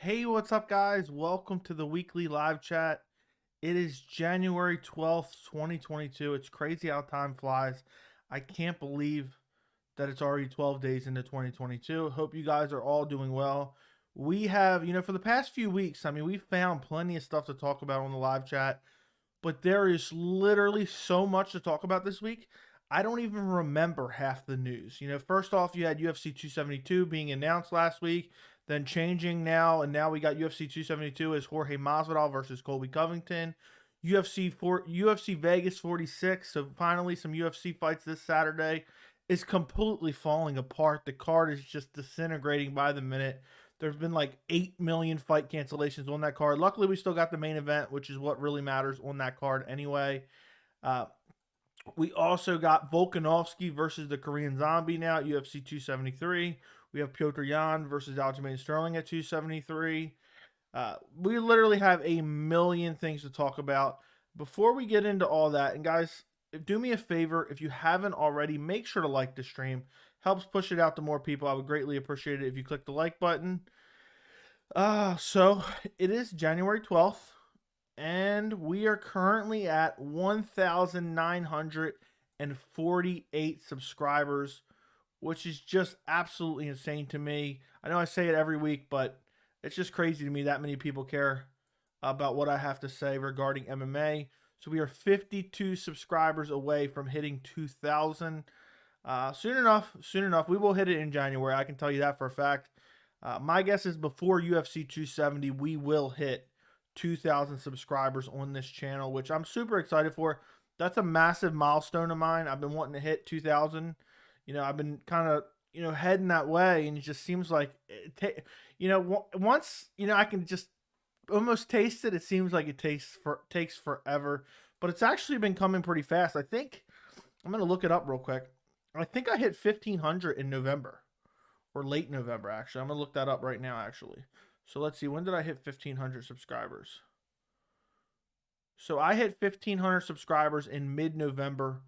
Hey, what's up, guys? Welcome to the weekly live chat. It is January 12th, 2022. It's crazy how time flies. I can't believe that it's already 12 days into 2022. Hope you guys are all doing well. We have, for the past few weeks, we found plenty of stuff to talk about on the live chat, but there is literally so much to talk about this week. I don't even remember half the news. First off, you had UFC 272 being announced last week, then changing now, and now we got UFC 272 as Jorge Masvidal versus Colby Covington. UFC Vegas 46, so finally some UFC fights this Saturday, is completely falling apart. The card is just disintegrating by the minute. There's been like 8 million fight cancellations on that card. Luckily, we still got the main event, which is what really matters on that card anyway. We also got Volkanovski versus the Korean Zombie now at UFC 273. We have Petr Yan versus Aljamain Sterling at 273. We literally have a million things to talk about. Before we get into all that, and guys, do me a favor, if you haven't already, make sure to like the stream. Helps push it out to more people. I would greatly appreciate it if you click the like button. So it is January 12th. And we are currently at 1,948 subscribers, which is just absolutely insane to me. I know I say it every week, but it's just crazy to me that many people care about what I have to say regarding MMA. So we are 52 subscribers away from hitting 2,000. Soon enough, we will hit it in January. I can tell you that for a fact. My guess is before UFC 270, we will hit 2,000 subscribers on this channel, which I'm super excited for. That's a massive milestone of mine. I've been wanting to hit 2,000. I've been kind of, heading that way, and it just seems like, once, I can just almost taste it. It seems like it takes forever, but it's actually been coming pretty fast. I think, I'm going to look it up real quick. I think I hit 1,500 in November, or late November, actually. I'm going to look that up right now, actually. So let's see, when did I hit 1,500 subscribers? So I hit 1,500 subscribers in mid-November.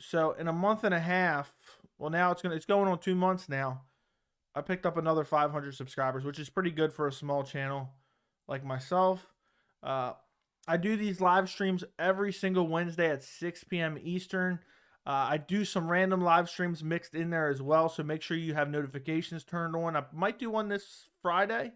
So in a month and a half, well, now it's going on 2 months now. I picked up another 500 subscribers, which is pretty good for a small channel like myself. I do these live streams every single Wednesday at 6 p.m. Eastern. I do some random live streams mixed in there as well, so make sure you have notifications turned on. I might do one this Friday.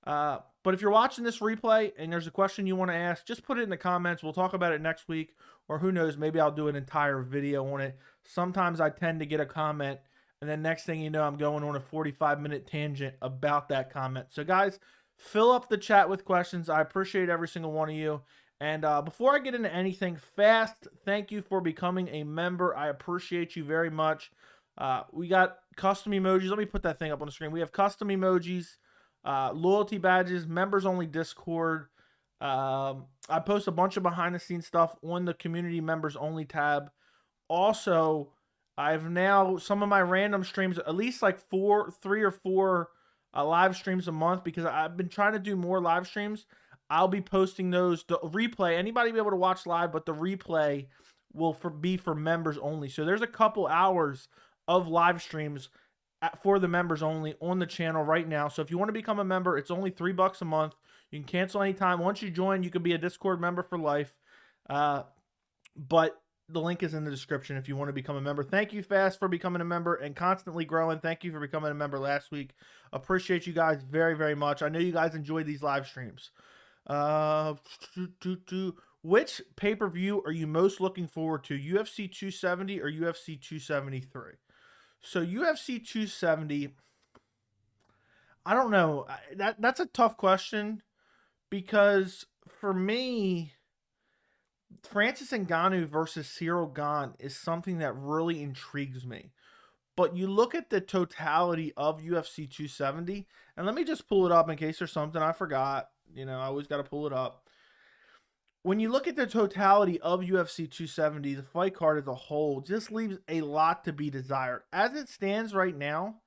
But if you're watching this replay and there's a question you want to ask, just put it in the comments. We'll talk about it next week, or who knows, maybe I'll do an entire video on it. Sometimes I tend to get a comment, and then next thing you know, I'm going on a 45-minute tangent about that comment. So guys, fill up the chat with questions. I appreciate every single one of you. And before I get into anything fast, thank you for becoming a member. I appreciate you very much. We got custom emojis. Let me put that thing up on the screen. We have custom emojis, loyalty badges, members only Discord. I post a bunch of behind the scenes stuff on the community members only tab. Also, I've now, some of my random streams, at least like 3 or 4 live streams a month, because I've been trying to do more live streams. I'll be posting those. The replay, anybody will be able to watch live, but the replay will be for members only. So there's a couple hours of live streams for the members only on the channel right now. So if you want to become a member, it's only $3 a month. You can cancel anytime. Once you join, you can be a Discord member for life. But the link is in the description if you want to become a member. Thank you, Fast, for becoming a member and constantly growing. Thank you for becoming a member last week. Appreciate you guys very, very much. I know you guys enjoy these live streams. Which pay-per-view are you most looking forward to? UFC 270 or UFC 273? So UFC 270, I don't know. That's a tough question, because for me, Francis Ngannou versus Cyril Gane is something that really intrigues me. But you look at the totality of UFC 270, and let me just pull it up in case there's something I forgot. I always got to pull it up. When you look at the totality of UFC 270, the fight card as a whole just leaves a lot to be desired. As it stands right now,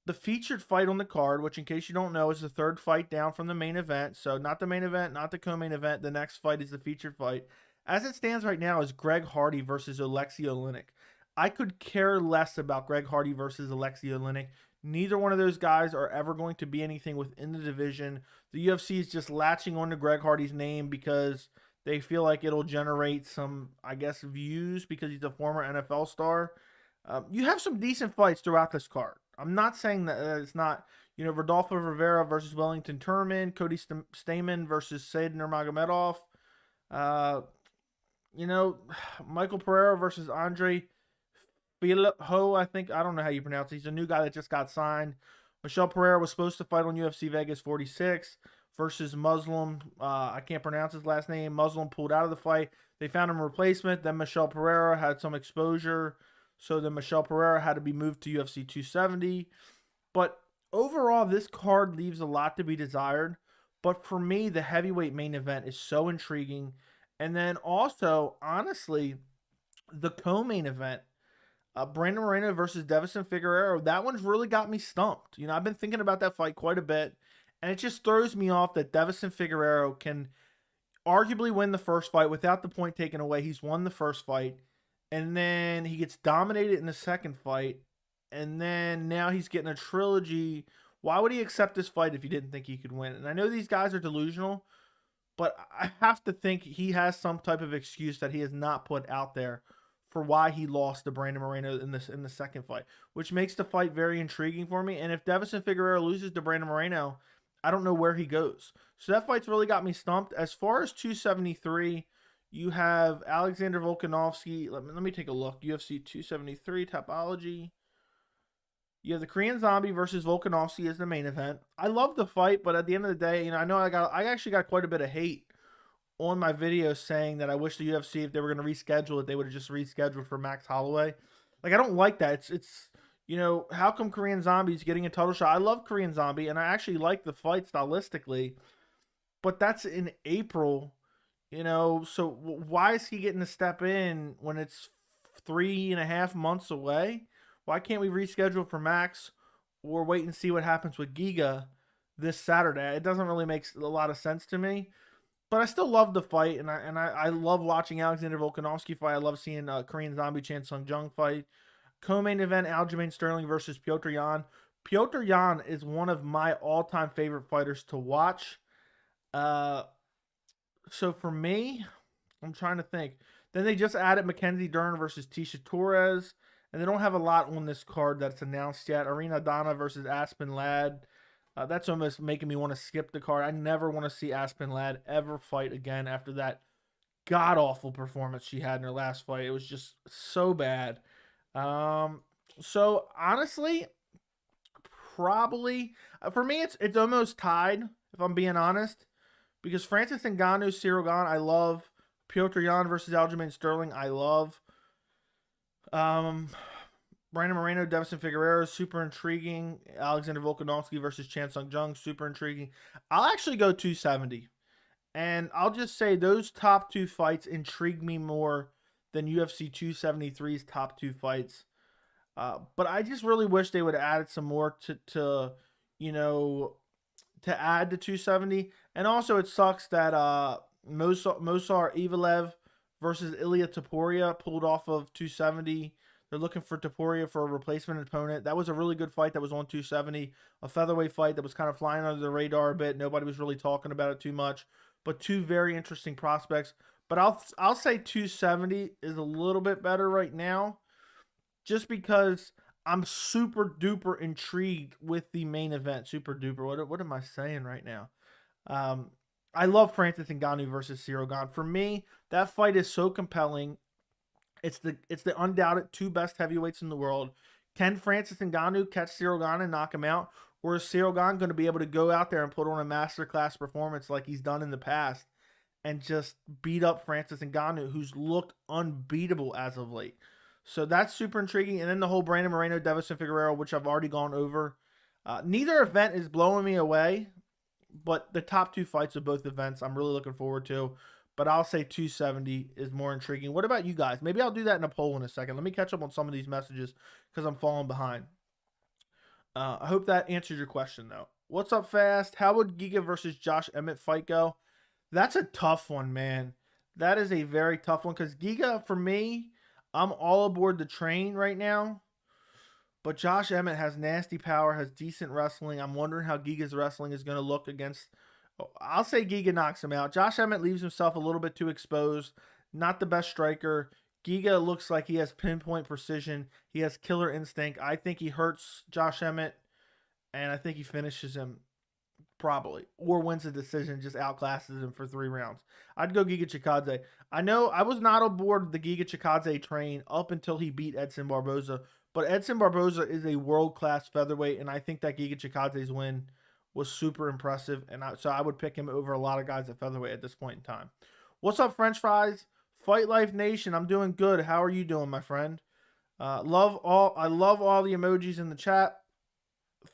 the featured fight on the card, which in case you don't know is the third fight down from the main event. So not the main event, not the co-main event. The next fight is the featured fight. As it stands right now is Greg Hardy versus Alexia Olynyk. I could care less about Greg Hardy versus Alexia Olynyk. Neither one of those guys are ever going to be anything within the division. The UFC is just latching on to Greg Hardy's name because they feel like it'll generate some, I guess, views because he's a former NFL star. You have some decent fights throughout this card. I'm not saying that it's not, Rodolfo Rivera versus Wellington Turman, Cody Stamen versus Said Nurmagomedov, Michael Pereira versus Andre Ho, I think. I don't know how you pronounce it. He's a new guy that just got signed. Michel Pereira was supposed to fight on UFC Vegas 46 versus Muslim. I can't pronounce his last name. Muslim pulled out of the fight. They found him a replacement. Then Michel Pereira had some exposure. So then Michel Pereira had to be moved to UFC 270. But overall, this card leaves a lot to be desired. But for me, the heavyweight main event is so intriguing. And then also, honestly, the co-main event, Brandon Moreno versus Devison Figuero, that one's really got me stumped. I've been thinking about that fight quite a bit, and it just throws me off that Devison Figuero can arguably win the first fight without the point taken away. He's won the first fight, and then he gets dominated in the second fight, and then now he's getting a trilogy. Why would he accept this fight if he didn't think he could win? And I know these guys are delusional, but I have to think he has some type of excuse that he has not put out there for why he lost to Brandon Moreno in the second fight, which makes the fight very intriguing for me. And if Devison Figueroa loses to Brandon Moreno, I don't know where he goes. So that fight's really got me stumped. As far as 273, you have Alexander Volkanovsky. Let me take a look. UFC 273 Topology. You have the Korean Zombie versus Volkanovski as the main event. I love the fight, but at the end of the day, I know I actually got quite a bit of hate on my video saying that I wish the UFC, if they were going to reschedule it, they would have just rescheduled for Max Holloway. Like, I don't like that. It's how come Korean Zombie's getting a title shot? I love Korean Zombie, and I actually like the fight stylistically, but that's in April, so why is he getting to step in when it's 3.5 months away? Why can't we reschedule for Max or wait and see what happens with Giga this Saturday? It doesn't really make a lot of sense to me. But I still love the fight, and I love watching Alexander Volkanovski fight. I love seeing Korean Zombie Chan Sung Jung fight. Co-main event, Aljamain Sterling versus Petr Yan. Petr Yan is one of my all-time favorite fighters to watch. So for me, I'm trying to think. Then they just added Mckenzie Dern versus Tasha Torres, and they don't have a lot on this card that's announced yet. Arena Dana versus Aspen Ladd. That's almost making me want to skip the card. I never want to see Aspen Ladd ever fight again after that god-awful performance she had in her last fight. It was just so bad. So, honestly, probably, for me, it's almost tied, if I'm being honest, because Francis Ngannou, Ciryl Gane, I love. Petr Yan versus Aljamain Sterling, I love. Brandon Moreno, Devison Figueroa, super intriguing. Alexander Volkanovski versus Chan Sung Jung, super intriguing. I'll actually go 270. And I'll just say those top two fights intrigue me more than UFC 273's top two fights. But I just really wish they would have added some more to add to 270. And also it sucks that Mosar Evelev versus Ilia Topuria pulled off of 270. They're looking for Topuria for a replacement opponent. That was a really good fight that was on 270. A featherweight fight that was kind of flying under the radar a bit. Nobody was really talking about it too much. But two very interesting prospects. But I'll say 270 is a little bit better right now. Just because I'm super duper intrigued with the main event. Super duper. What am I saying right now? I love Francis Ngannou versus Ciryl Gane. For me, that fight is so compelling. It's the undoubted two best heavyweights in the world. Can Francis Ngannou catch Ciryl Gane and knock him out? Or is Ciryl Gane going to be able to go out there and put on a masterclass performance like he's done in the past and just beat up Francis Ngannou, who's looked unbeatable as of late? So that's super intriguing. And then the whole Brandon Moreno, Devison Figueroa, which I've already gone over. Neither event is blowing me away, but the top two fights of both events I'm really looking forward to. But I'll say 270 is more intriguing. What about you guys? Maybe I'll do that in a poll in a second. Let me catch up on some of these messages because I'm falling behind. I hope that answers your question, though. What's up, Fast? How would Giga versus Josh Emmett fight go? That's a tough one, man. That is a very tough one because Giga, for me, I'm all aboard the train right now. But Josh Emmett has nasty power, has decent wrestling. I'm wondering how Giga's wrestling is going to look against. I'll say Giga knocks him out. Josh Emmett leaves himself a little bit too exposed. Not the best striker. Giga looks like he has pinpoint precision. He has killer instinct. I think he hurts Josh Emmett, and I think he finishes him probably, or wins the decision, just outclasses him for 3 rounds. I'd go Giga Chikadze. I know I was not aboard the Giga Chikadze train up until he beat Edson Barboza, but Edson Barboza is a world-class featherweight, and I think that Giga Chikadze's win was super impressive, and so I would pick him over a lot of guys at featherweight at this point in time. What's up, French fries? Fight Life Nation, I'm doing good. How are you doing, my friend? I love all the emojis in the chat.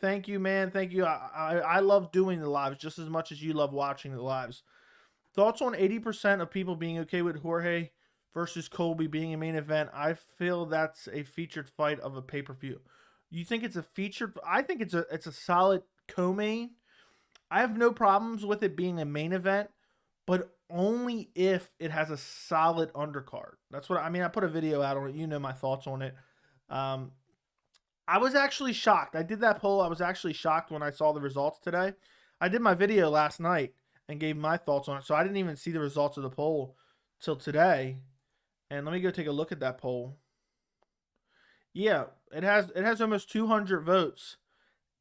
Thank you, man. Thank you. I love doing the lives just as much as you love watching the lives. Thoughts on 80% of people being okay with Jorge versus Colby being a main event? I feel that's a featured fight of a pay-per-view. You think it's a featured? I think it's a solid co-main. I have no problems with it being a main event, but only if it has a solid undercard. That's what I mean. I put a video out on it. You know my thoughts on it. I was actually shocked. I did that poll. I was actually shocked when I saw the results today. I did my video last night and gave my thoughts on it, so I didn't even see the results of the poll till today. And let me go take a look at that poll. Yeah, it has almost 200 votes,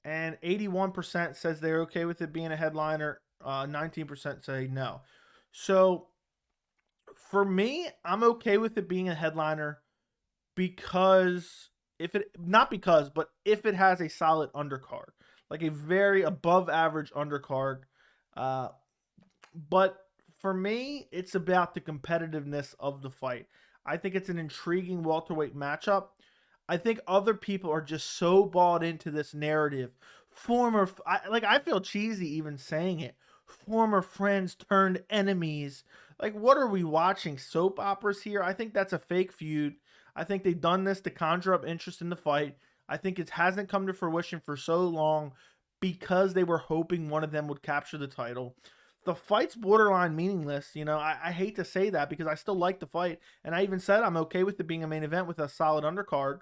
and 81% says they're okay with it being a headliner. 19% say no. So for me, I'm okay with it being a headliner because if it has a solid undercard, like a very above average undercard. But for me, it's about the competitiveness of the fight. I think it's an intriguing welterweight matchup. I think other people are just so bought into this narrative. I feel cheesy even saying it. Former friends turned enemies. Like, what are we watching? Soap operas here? I think that's a fake feud. I think they've done this to conjure up interest in the fight. I think it hasn't come to fruition for so long because they were hoping one of them would capture the title. The fight's borderline meaningless. You know, I hate to say that because I still like the fight. And I even said I'm okay with it being a main event with a solid undercard.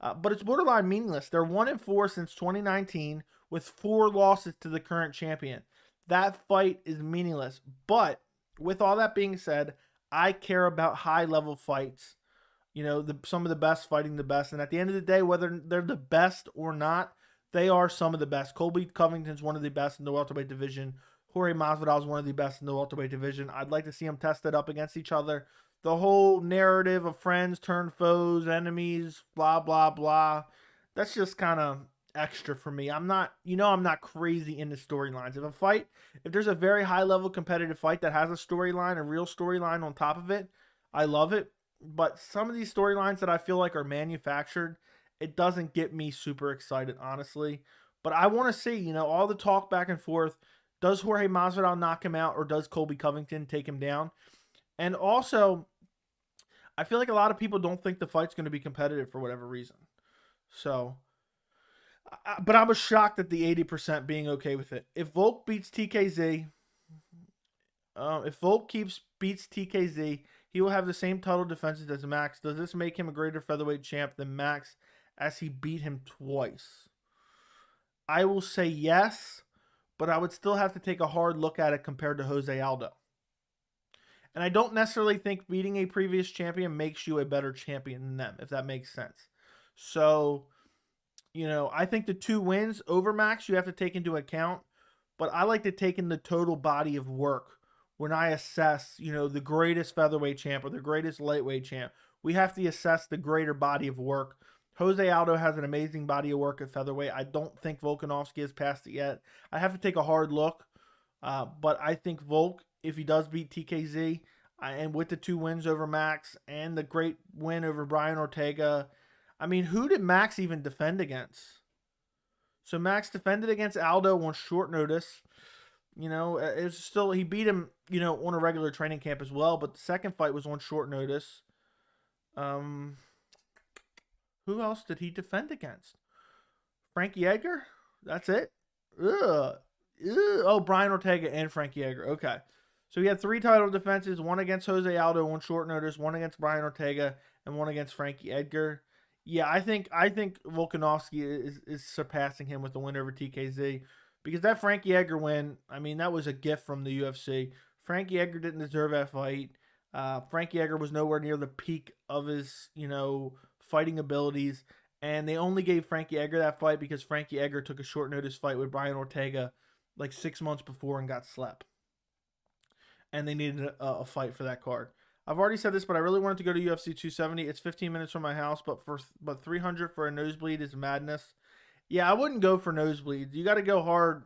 But it's borderline meaningless. They're 1-4 since 2019 with 4 losses to the current champion. That fight is meaningless. But with all that being said, I care about high-level fights. You know, some of the best fighting the best. And at the end of the day, whether they're the best or not, they are some of the best. Colby Covington's one of the best in the welterweight division. Jorge Masvidal is one of the best in the welterweight division. I'd like to see them tested up against each other. The whole narrative of friends turn foes, enemies, blah, blah, blah. That's just kind of extra for me. I'm not crazy into storylines. If there's a very high-level competitive fight that has a storyline, a real storyline on top of it, I love it. But some of these storylines that I feel like are manufactured, it doesn't get me super excited, honestly. But I want to see, all the talk back and forth. Does Jorge Masvidal knock him out, or does Colby Covington take him down? And also, I feel like a lot of people don't think the fight's going to be competitive for whatever reason. So, but I was shocked at the 80% being okay with it. If Volk beats TKZ, beats TKZ, he will have the same title defenses as Max. Does this make him a greater featherweight champ than Max, as he beat him twice? I will say yes, but I would still have to take a hard look at it compared to Jose Aldo. And I don't necessarily think beating a previous champion makes you a better champion than them, if that makes sense. So, I think the 2 wins over Max you have to take into account, but I like to take in the total body of work when I assess, the greatest featherweight champ or the greatest lightweight champ. We have to assess the greater body of work. Jose Aldo has an amazing body of work at featherweight. I don't think Volkanovski has passed it yet. I have to take a hard look, but I think Volk, if he does beat TKZ, and with the 2 wins over Max and the great win over Brian Ortega, I mean, who did Max even defend against? So Max defended against Aldo on short notice. It's still, he beat him, on a regular training camp as well, but the second fight was on short notice. Who else did he defend against? Frankie Edgar? That's it? Ugh. Oh, Brian Ortega and Frankie Edgar. Okay. So he had 3 title defenses, one against Jose Aldo on short notice, one against Brian Ortega, and one against Frankie Edgar. Yeah, I think Volkanovski is surpassing him with the win over TKZ, because that Frankie Edgar win, I mean, that was a gift from the UFC. Frankie Edgar didn't deserve that fight. Frankie Edgar was nowhere near the peak of his, fighting abilities, and they only gave Frankie Edgar that fight because Frankie Edgar took a short notice fight with Brian Ortega like 6 months before and got slept. And they needed a fight for that card. I've already said this, but I really wanted to go to UFC 270. It's 15 minutes from my house, but 300 for a nosebleed is madness. Yeah, I wouldn't go for nosebleeds. You got to go hard,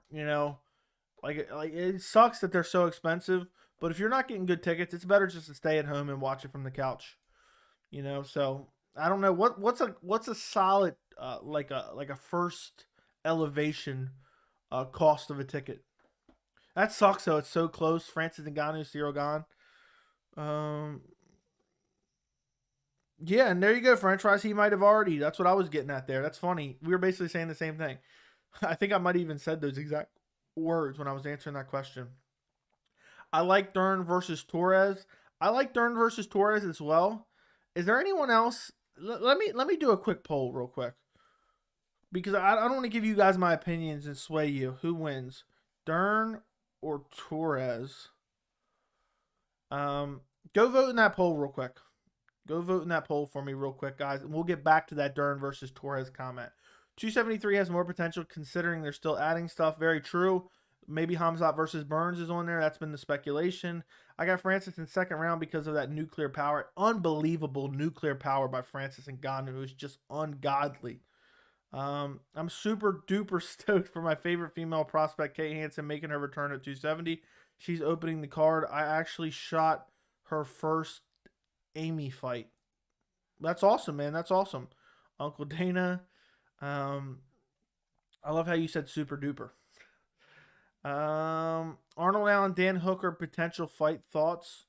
Like it sucks that they're so expensive, but if you're not getting good tickets, it's better just to stay at home and watch it from the couch. So I don't know what's a solid like a first elevation cost of a ticket. That sucks though. It's so close. Francis Ngannou, Cyril Gane. Yeah, and there you go. French fries. He might have already. That's what I was getting at there. That's funny. We were basically saying the same thing. I think I might have even said those exact words when I was answering that question. I like Dern versus Torres. I like Dern versus Torres as well. Is there anyone else? Let me do a quick poll real quick, because I don't want to give you guys my opinions and sway you. Who wins, Dern or Torres? Go vote in that poll real quick. Go vote in that poll for me real quick, guys. And we'll get back to that Dern versus Torres comment. 273 has more potential considering they're still adding stuff. Very true. Maybe Hamzad versus Burns is on there. That's been the speculation. I got Francis in second round because of that nuclear power. Unbelievable nuclear power by Francis Ngannou. It was just ungodly. I'm super duper stoked for my favorite female prospect, Kay Hansen, making her return at 270. She's opening the card. I actually shot her first Amy fight. That's awesome, man. That's awesome. Uncle Dana. I love how you said super duper. Arnold Allen, Dan Hooker, potential fight thoughts.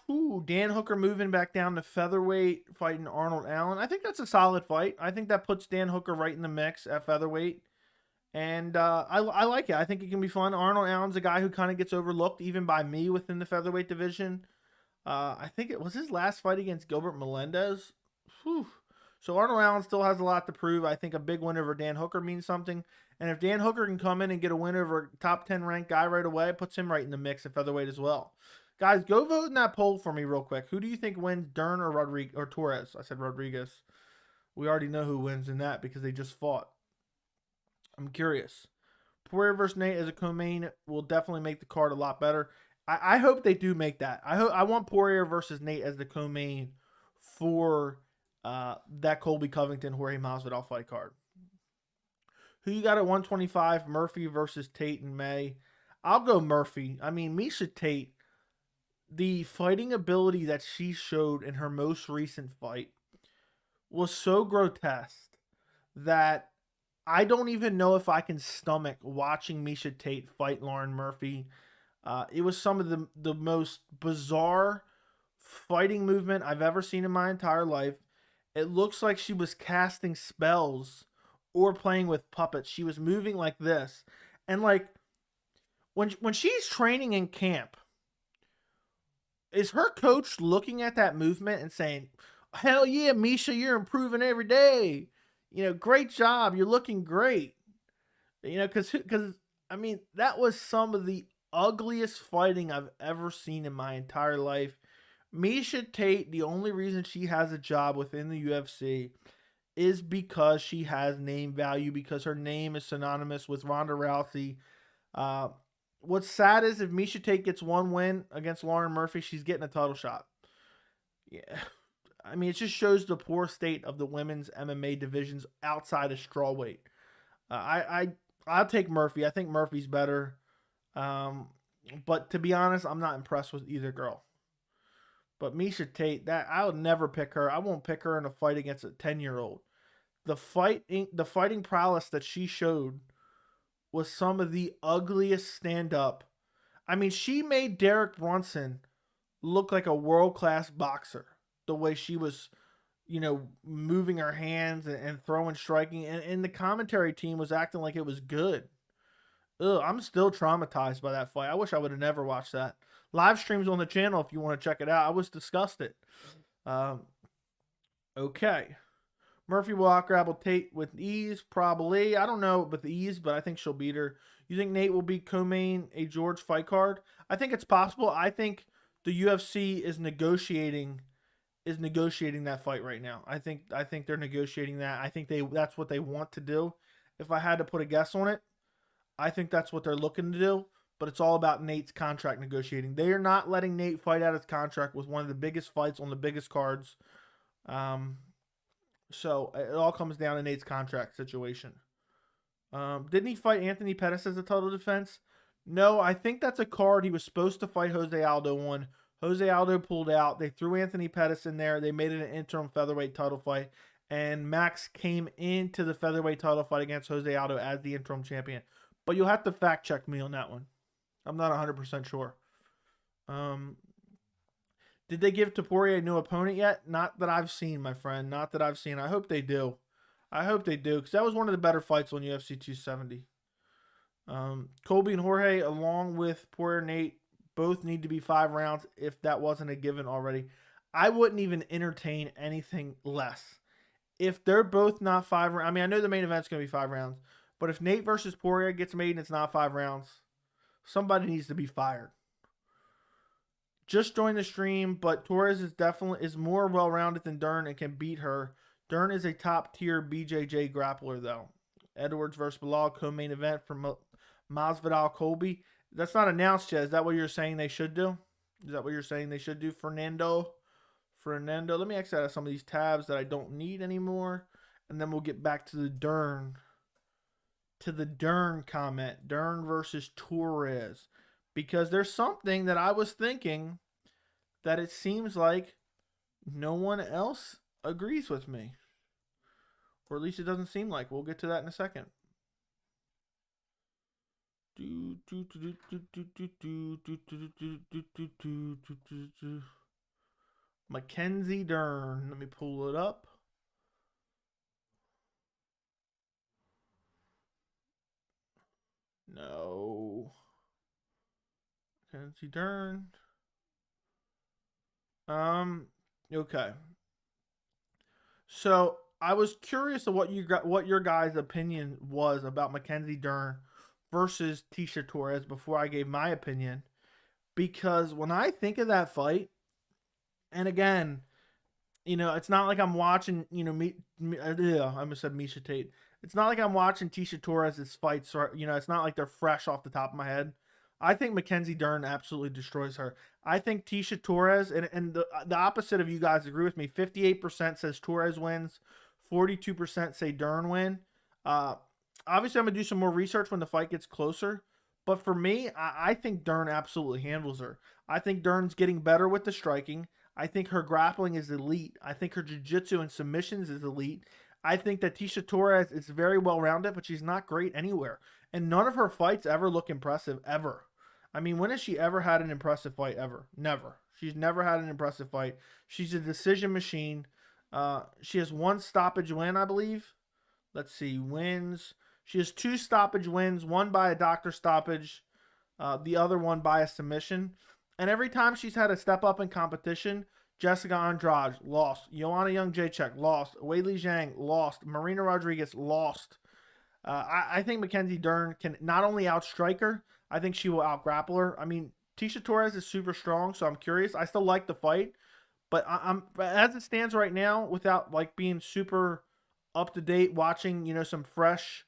Ooh, Dan Hooker moving back down to featherweight, fighting Arnold Allen. I think that's a solid fight. I think that puts Dan Hooker right in the mix at featherweight. And I like it. I think it can be fun. Arnold Allen's a guy who kind of gets overlooked even by me within the featherweight division. I think it was his last fight against Gilbert Melendez. Whew. So Arnold Allen still has a lot to prove. I think a big win over Dan Hooker means something. And if Dan Hooker can come in and get a win over a top 10 ranked guy right away, it puts him right in the mix at featherweight as well. Guys, go vote in that poll for me real quick. Who do you think wins, Dern or Torres? I said Rodriguez. We already know who wins in that because they just fought. I'm curious. Poirier versus Nate as a co-main will definitely make the card a lot better. I hope they do make that. I want Poirier versus Nate as the co-main for that Colby Covington Jorge Masvidal fight card. Who you got at 125? Murphy versus Tate in May. I'll go Murphy. I mean, Miesha Tate, the fighting ability that she showed in her most recent fight was so grotesque that I don't even know if I can stomach watching Miesha Tate fight Lauren Murphy. It was some of the most bizarre fighting movement I've ever seen in my entire life. It looks like she was casting spells or playing with puppets. She was moving like this. And like when she's training in camp, is her coach looking at that movement and saying, hell yeah, Miesha, you're improving every day. Great job. You're looking great. Because I mean, that was some of the ugliest fighting I've ever seen in my entire life. Miesha Tate, the only reason she has a job within the UFC is because she has name value, because her name is synonymous with Ronda Rousey. What's sad is if Miesha Tate gets one win against Lauren Murphy, she's getting a title shot. Yeah. I mean, it just shows the poor state of the women's MMA divisions outside of strawweight. I'll take Murphy. I think Murphy's better. But to be honest, I'm not impressed with either girl. But Miesha Tate, that I would never pick her. I won't pick her in a fight against a 10-year-old. The fighting prowess that she showed was some of the ugliest stand-up. I mean, she made Derek Brunson look like a world-class boxer. The way she was, moving her hands and throwing, striking. And the commentary team was acting like it was good. Ugh, I'm still traumatized by that fight. I wish I would have never watched that. Live streams on the channel if you want to check it out. I was disgusted. Um, okay. Murphy will out-grapple Tate with ease, probably. I don't know with ease, but I think she'll beat her. You think Nate will beat co-main a George fight card? I think it's possible. I think the UFC is negotiating that fight right now. I think they're negotiating that. I think that's what they want to do. If I had to put a guess on it, I think that's what they're looking to do. But it's all about Nate's contract negotiating. They are not letting Nate fight out his contract with one of the biggest fights on the biggest cards. So it all comes down to Nate's contract situation. Didn't he fight Anthony Pettis as a title defense? No, I think that's a card he was supposed to fight Jose Aldo on. Jose Aldo pulled out. They threw Anthony Pettis in there. They made it an interim featherweight title fight. And Max came into the featherweight title fight against Jose Aldo as the interim champion. But you'll have to fact check me on that one. I'm not 100% sure. Did they give Topuria a new opponent yet? Not that I've seen, my friend. Not that I've seen. I hope they do. I hope they do, because that was one of the better fights on UFC 270. Colby and Jorge, along with Poirier Nate, both need to be 5 rounds if that wasn't a given already. I wouldn't even entertain anything less. If they're both not 5 rounds, I mean, I know the main event's going to be 5 rounds, but if Nate versus Poirier gets made and it's not 5 rounds, somebody needs to be fired. Just joined the stream, but Torres is more well-rounded than Dern and can beat her. Dern is a top-tier BJJ grappler, though. Edwards versus Bilal, co-main event for Masvidal Colby. That's not announced yet. Is that what you're saying they should do? Is that what you're saying they should do, Fernando? Let me exit out of some of these tabs that I don't need anymore, and then we'll get back to the Dern. To the Dern comment. Dern versus Torres. Because there's something that I was thinking that it seems like no one else agrees with me. Or at least it doesn't seem like. We'll get to that in a second. Mckenzie Dern. Let me pull it up. No. Mckenzie Dern. Okay. So I was curious of what your guys' opinion was about Mckenzie Dern versus Tasha Torres before I gave my opinion, because when I think of that fight, and again, you know, it's not like I'm watching, you know, I almost said Miesha Tate. It's not like I'm watching Tasha Torres' fights, or, you know, it's not like they're fresh off the top of my head. I think Mckenzie Dern absolutely destroys her. I think Tasha Torres, and the opposite of you guys agree with me. 58% says Torres wins. 42% say Dern win. Obviously, I'm going to do some more research when the fight gets closer. But for me, I think Dern absolutely handles her. I think Dern's getting better with the striking. I think her grappling is elite. I think her jiu-jitsu and submissions is elite. I think that Tasha Torres is very well-rounded, but she's not great anywhere. And none of her fights ever look impressive, ever. I mean, when has she ever had an impressive fight, ever? Never. She's never had an impressive fight. She's a decision machine. She has 1 stoppage win, I believe. Let's see, wins. She has 2 stoppage wins, 1 by a doctor stoppage, the other one by a submission. And every time she's had to step up in competition, Jessica Andrade, lost. Joanna Jędrzejczyk, lost. Weili Zhang, lost. Marina Rodriguez, lost. I think Mckenzie Dern can not only outstrike her, I think she will out-grapple her. I mean, Tasha Torres is super strong, so I'm curious. I still like the fight. But I'm as it stands right now, without like being super up to date, watching, you know, some fresh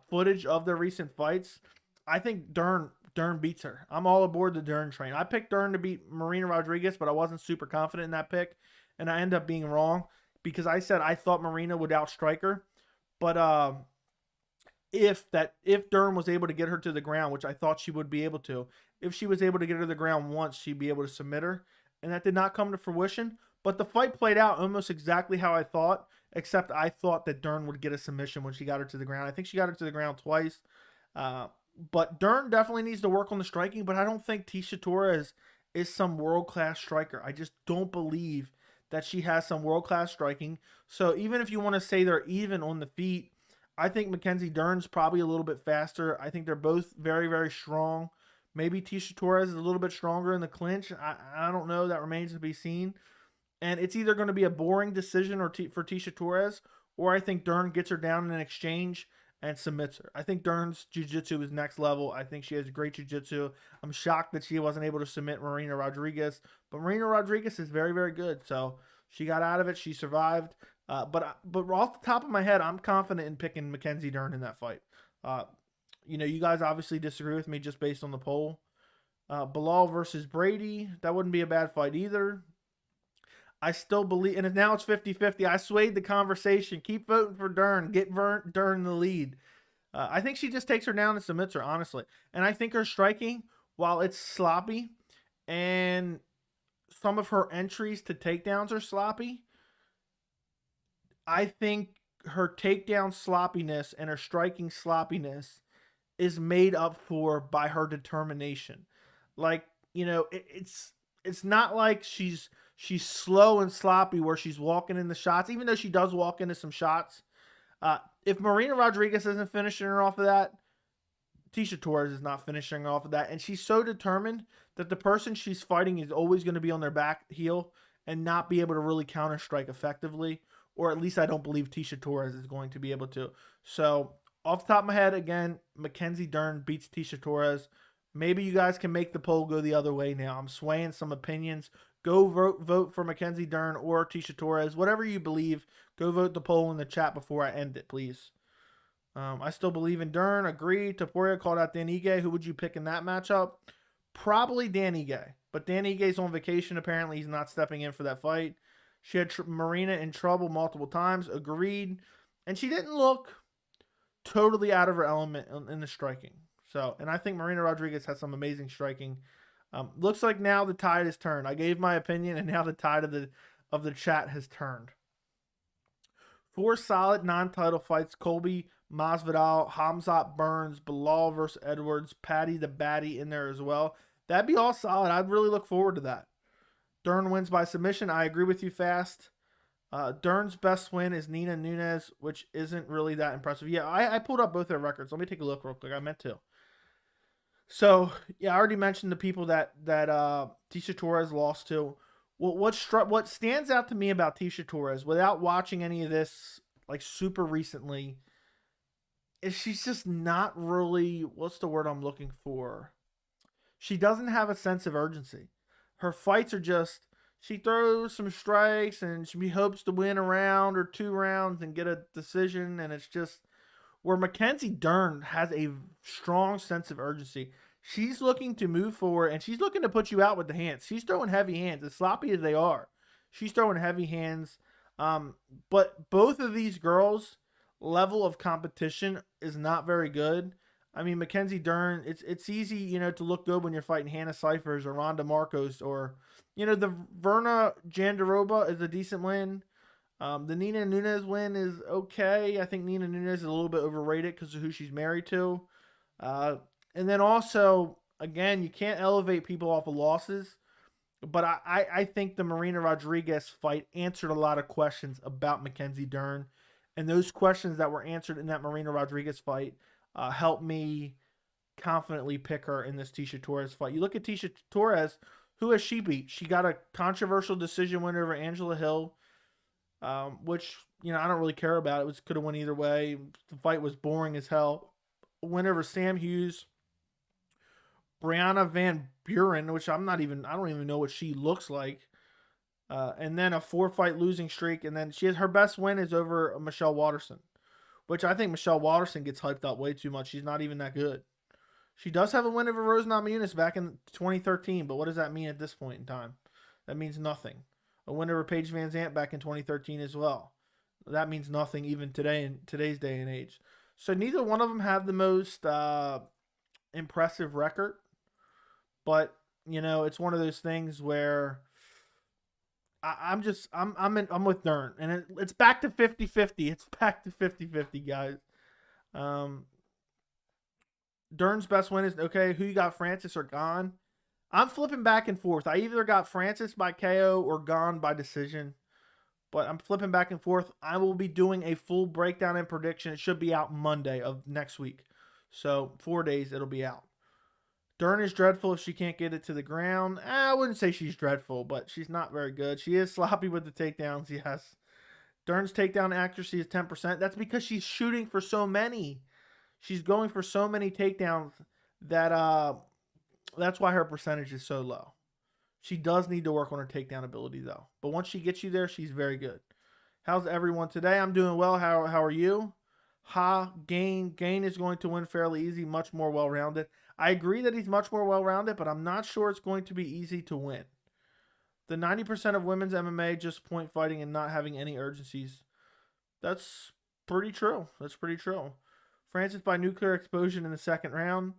footage of the recent fights, I think Dern beats her. I'm all aboard the Dern train. I picked Dern to beat Marina Rodriguez, but I wasn't super confident in that pick, and I ended up being wrong because I said I thought Marina would outstrike her. But if Dern was able to get her to the ground, which I thought she would be able to, if she was able to get her to the ground once, she'd be able to submit her. And that did not come to fruition. But the fight played out almost exactly how I thought, except I thought that Dern would get a submission when she got her to the ground. I think she got her to the ground twice. But Dern definitely needs to work on the striking, but I don't think Tasha Torres is some world-class striker. I just don't believe that she has some world-class striking. So even if you want to say they're even on the feet, I think Mckenzie Dern's probably a little bit faster. I think they're both very, very strong. Maybe Tisha Torres is a little bit stronger in the clinch. I don't know. That remains to be seen. And it's either going to be a boring decision for Tisha Torres, or I think Dern gets her down in an exchange and submits her. I think Dern's jiu-jitsu is next level. I think she has great jiu-jitsu. I'm shocked that she wasn't able to submit Marina Rodriguez. But Marina Rodriguez is very, very good. So she got out of it. She survived. But off the top of my head, I'm confident in picking Mckenzie Dern in that fight. You guys obviously disagree with me just based on the poll. Bilal versus Brady, that wouldn't be a bad fight either. I still believe, and now it's 50-50. I swayed the conversation. Keep voting for Dern. Get Dern the lead. I think she just takes her down and submits her, honestly. And I think her striking, while it's sloppy, and some of her entries to takedowns are sloppy, I think her takedown sloppiness and her striking sloppiness is made up for by her determination. Like, it's not like she's slow and sloppy where she's walking in the shots, even though she does walk into some shots. If Marina Rodriguez isn't finishing her off of that, Tisha Torres is not finishing her off of that. And she's so determined that the person she's fighting is always going to be on their back heel and not be able to really counter strike effectively. Or at least I don't believe Tisha Torres is going to be able to. So off the top of my head, again, Mckenzie Dern beats Tisha Torres. Maybe you guys can make the poll go the other way now. I'm swaying some opinions. Go vote for Mckenzie Dern or Tisha Torres. Whatever you believe, go vote the poll in the chat before I end it, please. I still believe in Dern. Agree. Topuria called out Dan Ige. Who would you pick in that matchup? Probably Dan Ige. But Dan Ige's on vacation. Apparently, he's not stepping in for that fight. She had Marina in trouble multiple times. Agreed. And she didn't look totally out of her element in the striking. And I think Marina Rodriguez has some amazing striking. Looks like now the tide has turned. I gave my opinion, and now the tide of the chat has turned. 4 solid non-title fights: Colby, Masvidal, Hamzat, Burns, Bilal versus Edwards, Patty the Batty in there as well. That'd be all solid. I'd really look forward to that. Dern wins by submission. I agree with you, Fast. Dern's best win is Nina Nunes, which isn't really that impressive. Yeah, I pulled up both their records. Let me take a look real quick. I meant to. So, yeah, I already mentioned the people that Tisha Torres lost to. What stands out to me about Tisha Torres, without watching any of this like super recently, is she's just not really, what's the word I'm looking for? She doesn't have a sense of urgency. Her fights are just, she throws some strikes and she hopes to win a round or 2 rounds and get a decision, and it's just where Mckenzie Dern has a strong sense of urgency. She's looking to move forward, and she's looking to put you out with the hands. She's throwing heavy hands, as sloppy as they are. She's throwing heavy hands. But both of these girls' level of competition is not very good. I mean, Mckenzie Dern, it's easy, to look good when you're fighting Hannah Cyphers or Ronda Marcos, or, the Verna Jandiroba is a decent win. The Nina Nunes win is okay. I think Nina Nunes is a little bit overrated because of who she's married to. And then also, again, you can't elevate people off of losses. But I think the Marina Rodriguez fight answered a lot of questions about Mckenzie Dern. And those questions that were answered in that Marina Rodriguez fight helped me confidently pick her in this Tisha Torres fight. You look at Tisha Torres, who has she beat? She got a controversial decision win over Angela Hill. Which, I don't really care about. It could have went either way. The fight was boring as hell. Win over Sam Hughes. Brianna Van Buren, which I don't even know what she looks like. And then a 4-fight losing streak. And then her best win is over Michelle Waterson, which I think Michelle Waterson gets hyped up way too much. She's not even that good. She does have a win over Rose Namajunas back in 2013, but what does that mean at this point in time? That means nothing. A win over Paige Van Zandt back in 2013 as well. That means nothing even today in today's day and age. So neither one of them have the most impressive record. But, it's one of those things where I'm with Dern. And it's back to 50-50. It's back to 50-50, guys. Dern's best win is, okay, who you got, Francis or Gane? I'm flipping back and forth. I either got Francis by KO or Gane by decision. But I'm flipping back and forth. I will be doing a full breakdown and prediction. It should be out Monday of next week. So 4 days it'll be out. Dern is dreadful if she can't get it to the ground. I wouldn't say she's dreadful, but she's not very good. She is sloppy with the takedowns, yes. Dern's takedown accuracy is 10%. That's because she's shooting for so many. She's going for so many takedowns that that's why her percentage is so low. She does need to work on her takedown ability, though. But once she gets you there, she's very good. How's everyone today? I'm doing well. How are you? Gain is going to win fairly easy, much more well-rounded. I agree that he's much more well-rounded, but I'm not sure it's going to be easy to win. The 90% of women's MMA just point fighting and not having any urgencies. That's pretty true. That's pretty true. Francis by nuclear explosion in the second round.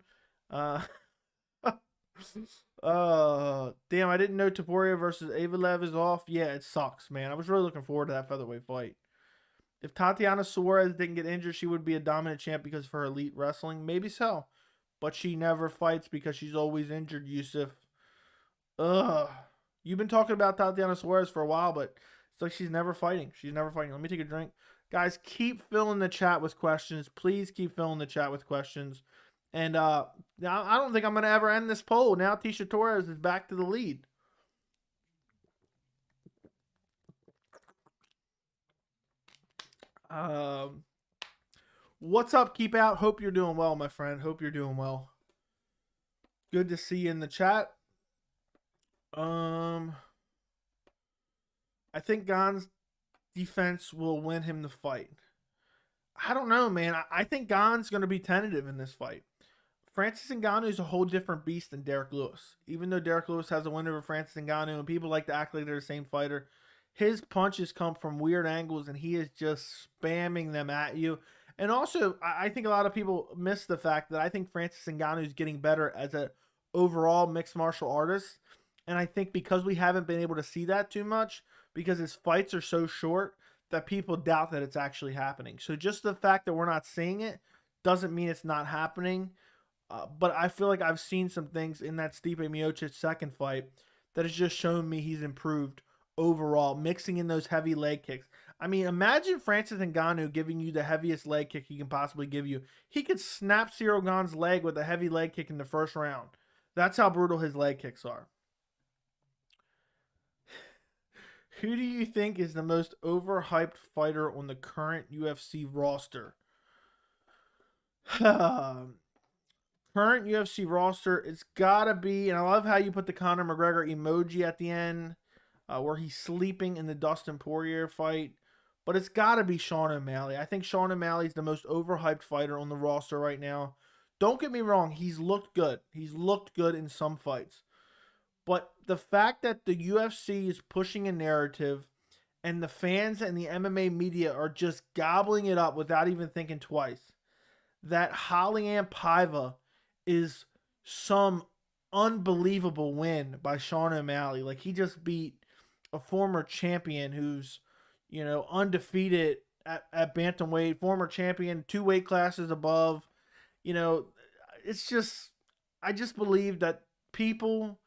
Damn, I didn't know Topuria versus Avalev is off. Yeah, it sucks, man. I was really looking forward to that featherweight fight. If Tatiana Suarez didn't get injured, she would be a dominant champ because of her elite wrestling. Maybe so. But she never fights because she's always injured, Yusuf. Ugh. You've been talking about Tatiana Suarez for a while, but it's like she's never fighting. She's never fighting. Let me take a drink. Guys, keep filling the chat with questions. Please keep filling the chat with questions. And I don't think I'm going to ever end this poll. Now Tisha Torres is back to the lead. What's up, Keep Out? Hope you're doing well, my friend. Hope you're doing well. Good to see you in the chat. I think Gane's defense will win him the fight. I don't know, man. I think Gane's going to be tentative in this fight. Francis Ngannou is a whole different beast than Derek Lewis. Even though Derek Lewis has a win over Francis Ngannou and people like to act like they're the same fighter, his punches come from weird angles and he is just spamming them at you. And also, I think a lot of people miss the fact that I think Francis Ngannou is getting better as an overall mixed martial artist. And I think because we haven't been able to see that too much, because his fights are so short, that people doubt that it's actually happening. So just the fact that we're not seeing it doesn't mean it's not happening. But I feel like I've seen some things in that Stipe Miocic second fight that has just shown me he's improved overall, mixing in those heavy leg kicks. I mean, imagine Francis Ngannou giving you the heaviest leg kick he can possibly give you. He could snap Cyril Gane's leg with a heavy leg kick in the first round. That's how brutal his leg kicks are. Who do you think is the most overhyped fighter on the current UFC roster? Current UFC roster, it's gotta be, and I love how you put the Conor McGregor emoji at the end, where he's sleeping in the Dustin Poirier fight, but it's gotta be Sean O'Malley. I think Sean O'Malley is the most overhyped fighter on the roster right now. Don't get me wrong, he's looked good. He's looked good in some fights. But the fact that the UFC is pushing a narrative and the fans and the MMA media are just gobbling it up without even thinking twice, that Raulian Paiva is some unbelievable win by Sean O'Malley. Like, he just beat a former champion who's, you know, undefeated at bantamweight, former champion, 2 weight classes above. You know, it's just, I just believe that people,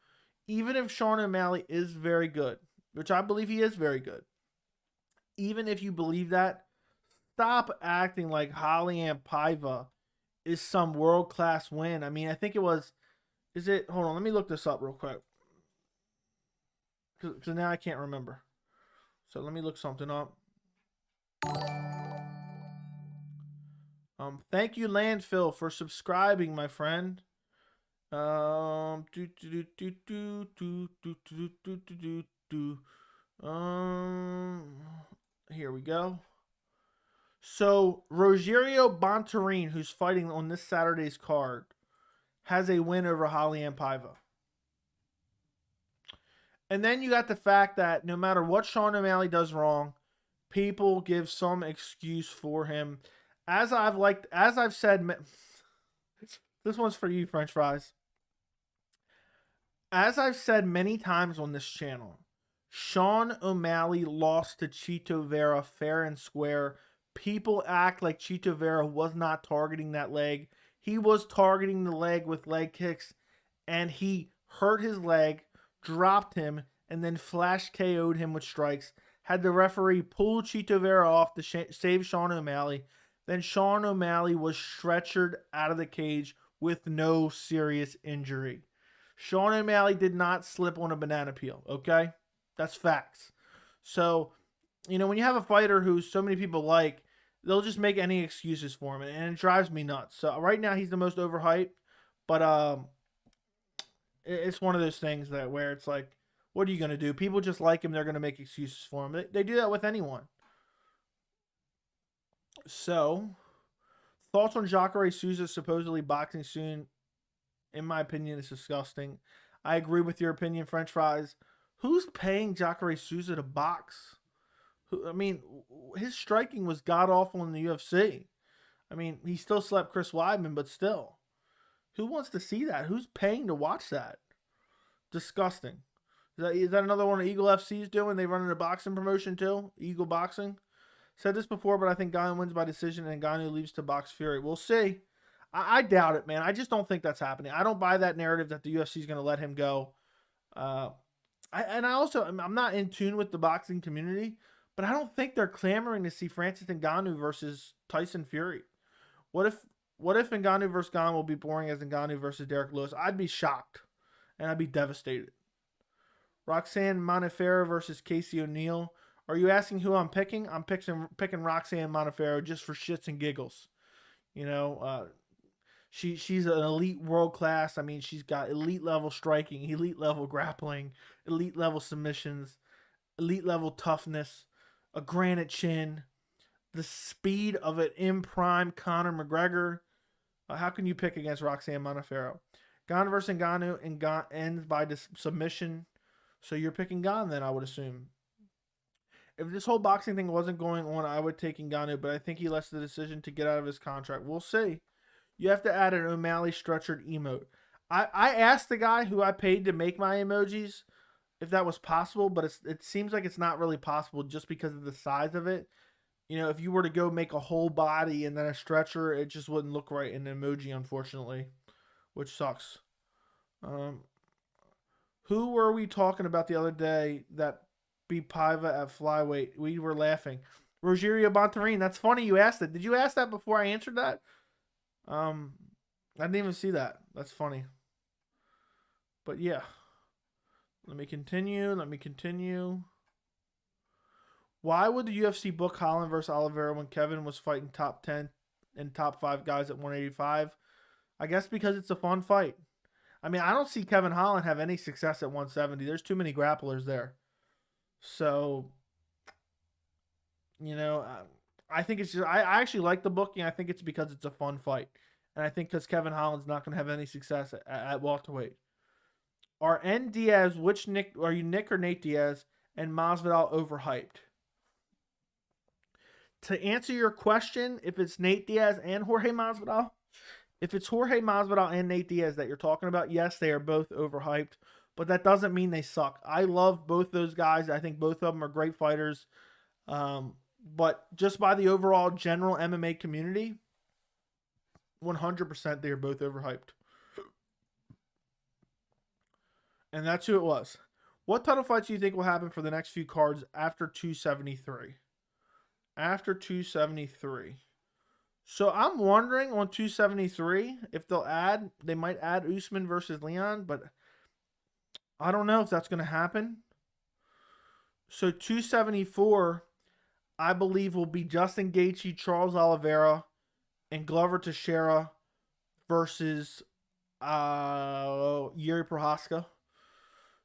even if Sean O'Malley is very good, which I believe he is very good, even if you believe that, stop acting like Raulian Paiva is some world-class win. I mean, I think it was, hold on, let me look this up real quick. Because now I can't remember. So let me look something up. Thank you, Landfill, for subscribing, my friend. Here we go. So Rogerio Bontorin, who's fighting on this Saturday's card, has a win over Raulian Paiva. And then you got the fact that no matter what Sean O'Malley does wrong, people give some excuse for him. As I've said, this one's for you, French fries. As I've said many times on this channel, Sean O'Malley lost to Chito Vera fair and square. People act like Chito Vera was not targeting that leg. He was targeting the leg with leg kicks, and he hurt his leg, dropped him, and then flash KO'd him with strikes. had the referee pull Chito Vera off to save Sean O'Malley. Then Sean O'Malley was stretchered out of the cage with no serious injury. Sean O'Malley did not slip on a banana peel, okay? That's facts. So, you know, when you have a fighter who so many people like, they'll just make any excuses for him, and it drives me nuts. So right now he's the most overhyped, but it's one of those things that where it's like, what are you going to do? People just like him. They're going to make excuses for him. They do that with anyone. So, thoughts on Jacare Souza supposedly boxing soon? In my opinion, it's disgusting. I agree with your opinion, French fries. Who's paying Jacare Souza to box? I mean, his striking was god-awful in the UFC. I mean, he still slept Chris Weidman, but still. Who wants to see that? Who's paying to watch that? Disgusting. Is that another one of Eagle FC's doing? They run a boxing promotion too? Eagle Boxing? Said this before, but I think Ganu wins by decision and Ganu leaves to box Fury. We'll see. I doubt it, man. I just don't think that's happening. I don't buy that narrative that the UFC is going to let him go. I'm not in tune with the boxing community, but I don't think they're clamoring to see Francis Ngannou versus Tyson Fury. What if Ngannou versus Ganu will be boring as Ngannou versus Derek Lewis? I'd be shocked, and I'd be devastated. Roxanne Montefiore versus Casey O'Neill. Are you asking who I'm picking? I'm picking Roxanne Montefiore just for shits and giggles. You know, she's an elite world class. I mean, she's got elite level striking, elite level grappling, elite level submissions, elite level toughness, a granite chin, the speed of an in prime Conor McGregor. How can you pick against Roxanne Montefiore? Gane versus Ngannou and ends by submission. So you're picking Gane then, I would assume. If this whole boxing thing wasn't going on, I would take Ngannou, but I think he left the decision to get out of his contract. We'll see. You have to add an O'Malley stretchered emote. I asked the guy who I paid to make my emojis if that was possible, but it seems like it's not really possible just because of the size of it. You know, if you were to go make a whole body and then a stretcher, it just wouldn't look right in an emoji, unfortunately, which sucks. Who were we talking about the other day that beat Paiva at flyweight? We were laughing. Rogerio Bontorin. That's funny you asked it. Did you ask that before I answered that? I didn't even see that. That's funny. But yeah. Let me continue. Why would the UFC book Holland versus Oliveira when Kevin was fighting top 10 and top 5 guys at 185? I guess because it's a fun fight. I mean, I don't see Kevin Holland have any success at 170. There's too many grapplers there. So, you know, I think it's just, I actually like the booking. I think it's because it's a fun fight. And I think because Kevin Holland's not going to have any success at welterweight. Are N. Diaz, are you Nick or Nate Diaz, and Masvidal overhyped? To answer your question, if it's Nate Diaz and Jorge Masvidal, if it's Jorge Masvidal and Nate Diaz that you're talking about, yes, they are both overhyped, but that doesn't mean they suck. I love both those guys. I think both of them are great fighters. But just by the overall general MMA community, 100% they are both overhyped. And that's who it was. What title fights do you think will happen for the next few cards after 273? After 273. So I'm wondering on 273 if they might add Usman versus Leon, but I don't know if that's going to happen. So 274, I believe, will be Justin Gaethje, Charles Oliveira, and Glover Teixeira versus Yuri Prohaska.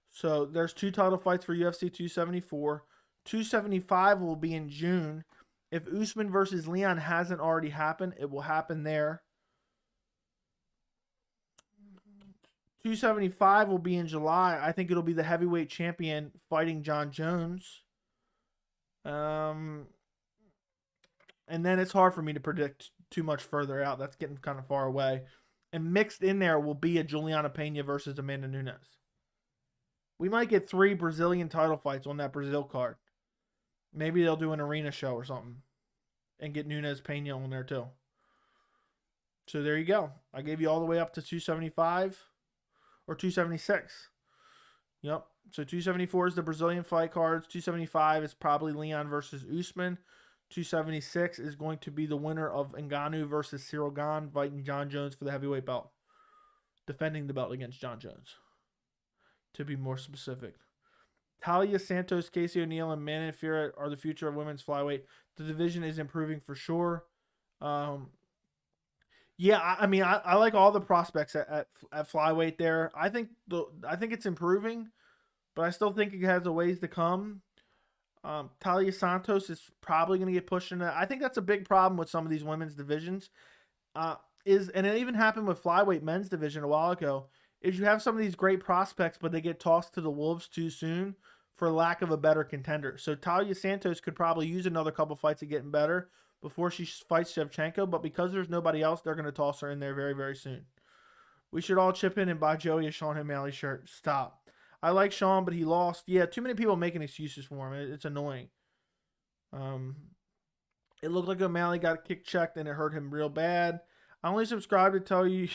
So there's 2 title fights for UFC 274. 275 will be in June. If Usman versus Leon hasn't already happened, it will happen there. 275 will be in July. I think it'll be the heavyweight champion fighting John Jones. And then it's hard for me to predict too much further out. That's getting kind of far away. And mixed in there will be a Juliana Pena versus Amanda Nunes. We might get 3 Brazilian title fights on that Brazil card. Maybe they'll do an arena show or something and get Nunes Pena on there too. So there you go. I gave you all the way up to 275 or 276. Yep. So 274 is the Brazilian fight cards. 275 is probably Leon versus Usman. 276 is going to be the winner of Ngannou versus Cyril Gane, fighting John Jones for the heavyweight belt. Defending the belt against John Jones, to be more specific. Talia Santos, Casey O'Neill, and Manon Fiorot are the future of women's flyweight. The division is improving for sure. Yeah, I like all the prospects at flyweight there. I think it's improving, but I still think it has a ways to come. Talia Santos is probably going to get pushed into. I think that's a big problem with some of these women's divisions. And it even happened with flyweight men's division a while ago. Is you have some of these great prospects, but they get tossed to the wolves too soon for lack of a better contender. So Talia Santos could probably use another couple fights of getting better before she fights Shevchenko, but because there's nobody else, they're going to toss her in there very, very soon. We should all chip in and buy Joey a Sean O'Malley shirt. Stop. I like Sean, but he lost. Yeah, too many people making excuses for him. It's annoying. It looked like O'Malley got kick checked and it hurt him real bad. I only subscribe to tell you.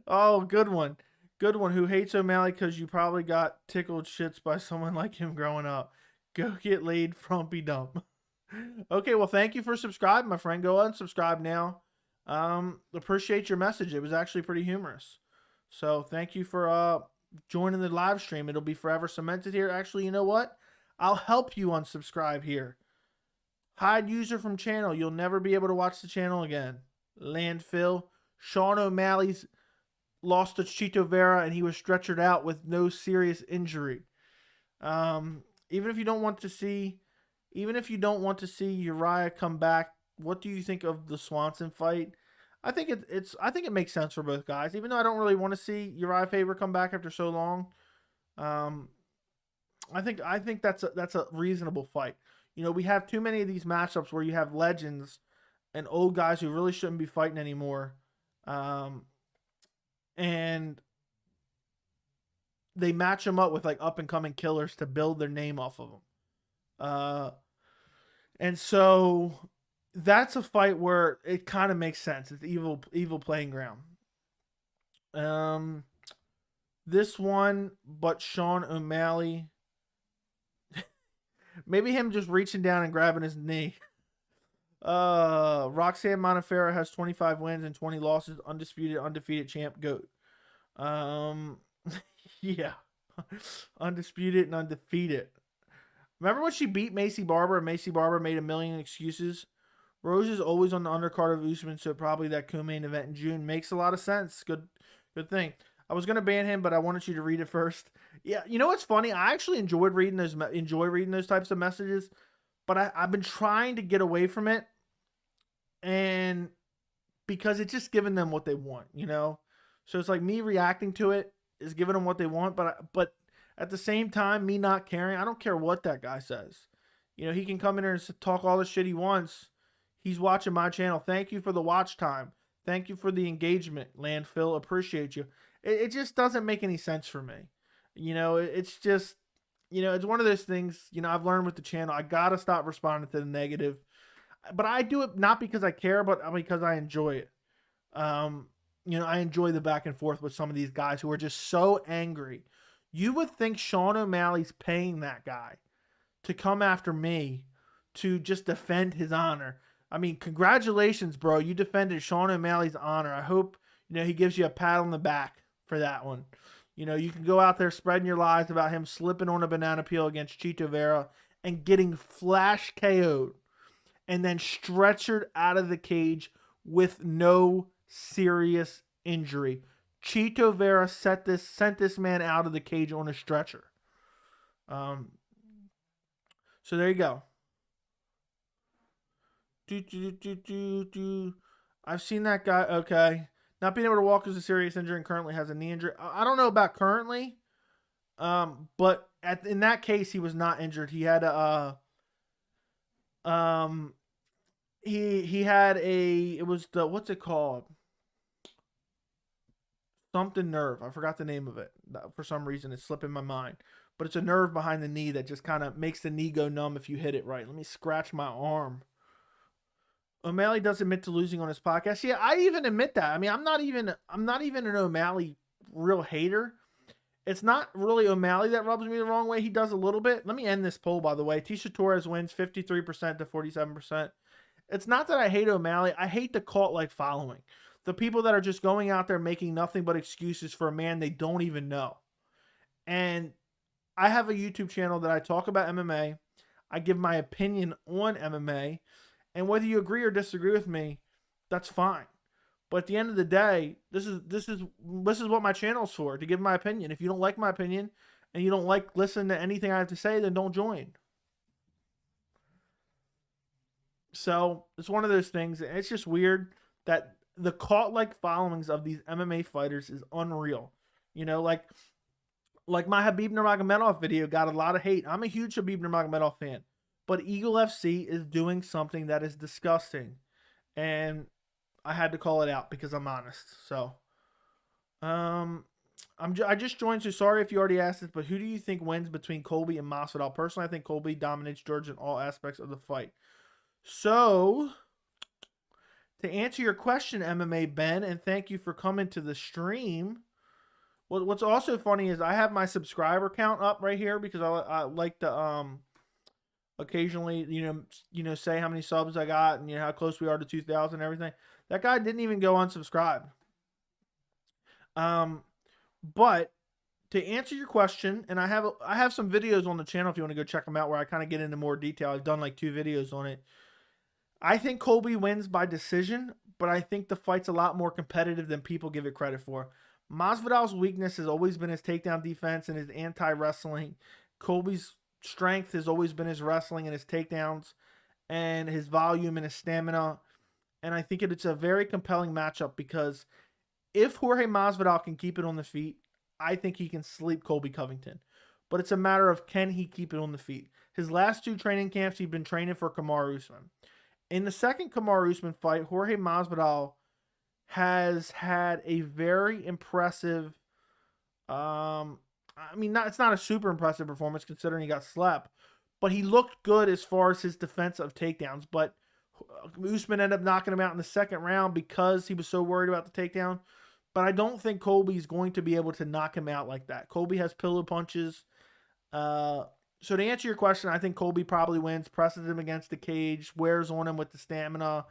Oh, good one. Good one. Who hates O'Malley because you probably got tickled shits by someone like him growing up. Go get laid, frumpy dump. Okay, well, thank you for subscribing, my friend. Go ahead and subscribe now. Appreciate your message. It was actually pretty humorous. So thank you for joining the live stream. It'll be forever cemented here. Actually, you know what? I'll help you unsubscribe here. Hide user from channel. You'll never be able to watch the channel again. Landfill. Sean O'Malley's lost to Chito Vera and he was stretchered out with no serious injury. Even if you don't want to see Uriah come back, what do you think of the Swanson fight? I think it makes sense for both guys. Even though I don't really want to see Uriah Faber come back after so long, I think that's a reasonable fight. You know, we have too many of these matchups where you have legends and old guys who really shouldn't be fighting anymore, and they match them up with like up and coming killers to build their name off of them. And so that's a fight where it kind of makes sense. It's evil playing ground. This one, but Sean O'Malley, maybe him just reaching down and grabbing his knee. Roxanne Modafferi has 25 wins and 20 losses, undefeated champ, GOAT. Yeah, undisputed and undefeated. Remember when she beat Macy Barber and Macy Barber made a million excuses? Rose is always on the undercard of Usman, so probably that co-main event in June makes a lot of sense. Good thing. I was gonna ban him, but I wanted you to read it first. Yeah, you know what's funny? I actually enjoy reading those types of messages, but I've been trying to get away from it, and because it's just giving them what they want, you know. So it's like me reacting to it is giving them what they want, but at the same time, me not caring. I don't care what that guy says. You know, he can come in here and talk all the shit he wants. He's watching my channel. Thank you for the watch time. Thank you for the engagement, Landfill. Appreciate you. It just doesn't make any sense for me. You know, it's just, you know, it's one of those things, you know, I've learned with the channel. I got to stop responding to the negative. But I do it not because I care, but because I enjoy it. You know, I enjoy the back and forth with some of these guys who are just so angry. You would think Sean O'Malley's paying that guy to come after me to just defend his honor. I mean, congratulations, bro. You defended Sean O'Malley's honor. I hope, you know, he gives you a pat on the back for that one. You know, you can go out there spreading your lies about him slipping on a banana peel against Chito Vera and getting flash KO'd and then stretchered out of the cage with no serious injury. Chito Vera sent this man out of the cage on a stretcher. So there you go. I've seen that guy. Okay. Not being able to walk is a serious injury and currently has a knee injury. I don't know about currently. But in that case, he was not injured. He had he had it was the, what's it called? Something nerve. I forgot the name of it. For some reason, it's slipping my mind. But it's a nerve behind the knee that just kind of makes the knee go numb if you hit it right. Let me scratch my arm. O'Malley does admit to losing on his podcast. Yeah, I even admit that. I mean, I'm not even an O'Malley real hater. It's not really O'Malley that rubs me the wrong way. He does a little bit. Let me end this poll, by the way. Tasha Torres wins 53% to 47%. It's not that I hate O'Malley. I hate the cult-like following. The people that are just going out there making nothing but excuses for a man they don't even know. And I have a YouTube channel that I talk about MMA. I give my opinion on MMA. And whether you agree or disagree with me, that's fine. But at the end of the day, this is what my channel's for, to give my opinion. If you don't like my opinion and you don't like listening to anything I have to say, then don't join. So it's one of those things. It's just weird that the cult-like followings of these MMA fighters is unreal. You know, like my Khabib Nurmagomedov video got a lot of hate. I'm a huge Khabib Nurmagomedov fan, but Eagle FC is doing something that is disgusting, and I had to call it out because I'm honest. So, I just joined, so sorry if you already asked this, but who do you think wins between Colby and Masvidal? Personally, I think Colby dominates George in all aspects of the fight. So, to answer your question, MMA Ben, and thank you for coming to the stream. What's also funny is I have my subscriber count up right here because I like to occasionally say how many subs I got and how close we are to 2,000 and everything. That guy didn't even go unsubscribe. But to answer your question, and I have some videos on the channel if you want to go check them out where I kind of get into more detail. I've done like 2 videos on it. I think Colby wins by decision, but I think the fight's a lot more competitive than people give it credit for. Masvidal's weakness has always been his takedown defense and his anti-wrestling. Colby's strength has always been his wrestling and his takedowns and his volume and his stamina. And I think it's a very compelling matchup because if Jorge Masvidal can keep it on the feet, I think he can sleep Colby Covington. But it's a matter of can he keep it on the feet. His last 2 training camps, he'd been training for Kamaru Usman. In the second Kamaru Usman fight, Jorge Masvidal has had a very impressive, it's not a super impressive performance considering he got slapped, but he looked good as far as his defense of takedowns. But Usman ended up knocking him out in the second round because he was so worried about the takedown. But I don't think Colby's going to be able to knock him out like that. Colby has pillow punches. So to answer your question, I think Colby probably wins, presses him against the cage, wears on him with the stamina.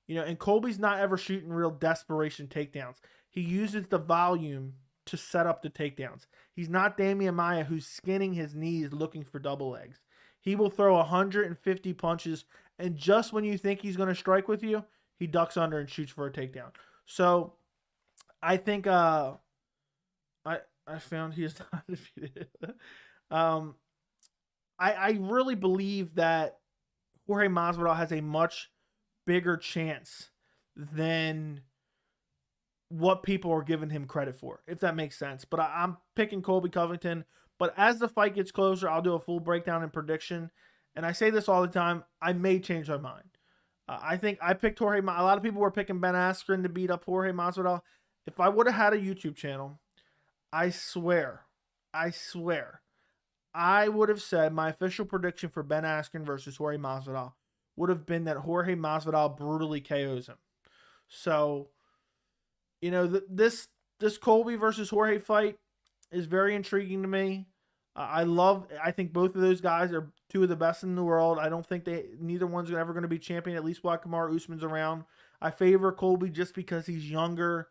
And Colby's not ever shooting real desperation takedowns. He uses the volume to set up the takedowns. He's not Damian Maia who's skinning his knees looking for double legs. He will throw 150 punches, and just when you think he's going to strike with you, he ducks under and shoots for a takedown. So I think I found he is not defeated. I really believe that Jorge Masvidal has a much bigger chance than what people are giving him credit for, if that makes sense. But I'm picking Colby Covington. But as the fight gets closer, I'll do a full breakdown and prediction. And I say this all the time, I may change my mind. I think I picked Jorge. A lot of people were picking Ben Askren to beat up Jorge Masvidal. If I would have had a YouTube channel, I swear, I would have said my official prediction for Ben Askren versus Jorge Masvidal would have been that Jorge Masvidal brutally KOs him. So, this Colby versus Jorge fight is very intriguing to me. I think both of those guys are 2 of the best in the world. I don't think neither one's ever going to be champion, at least while Kamaru Usman's around. I favor Colby just because he's younger.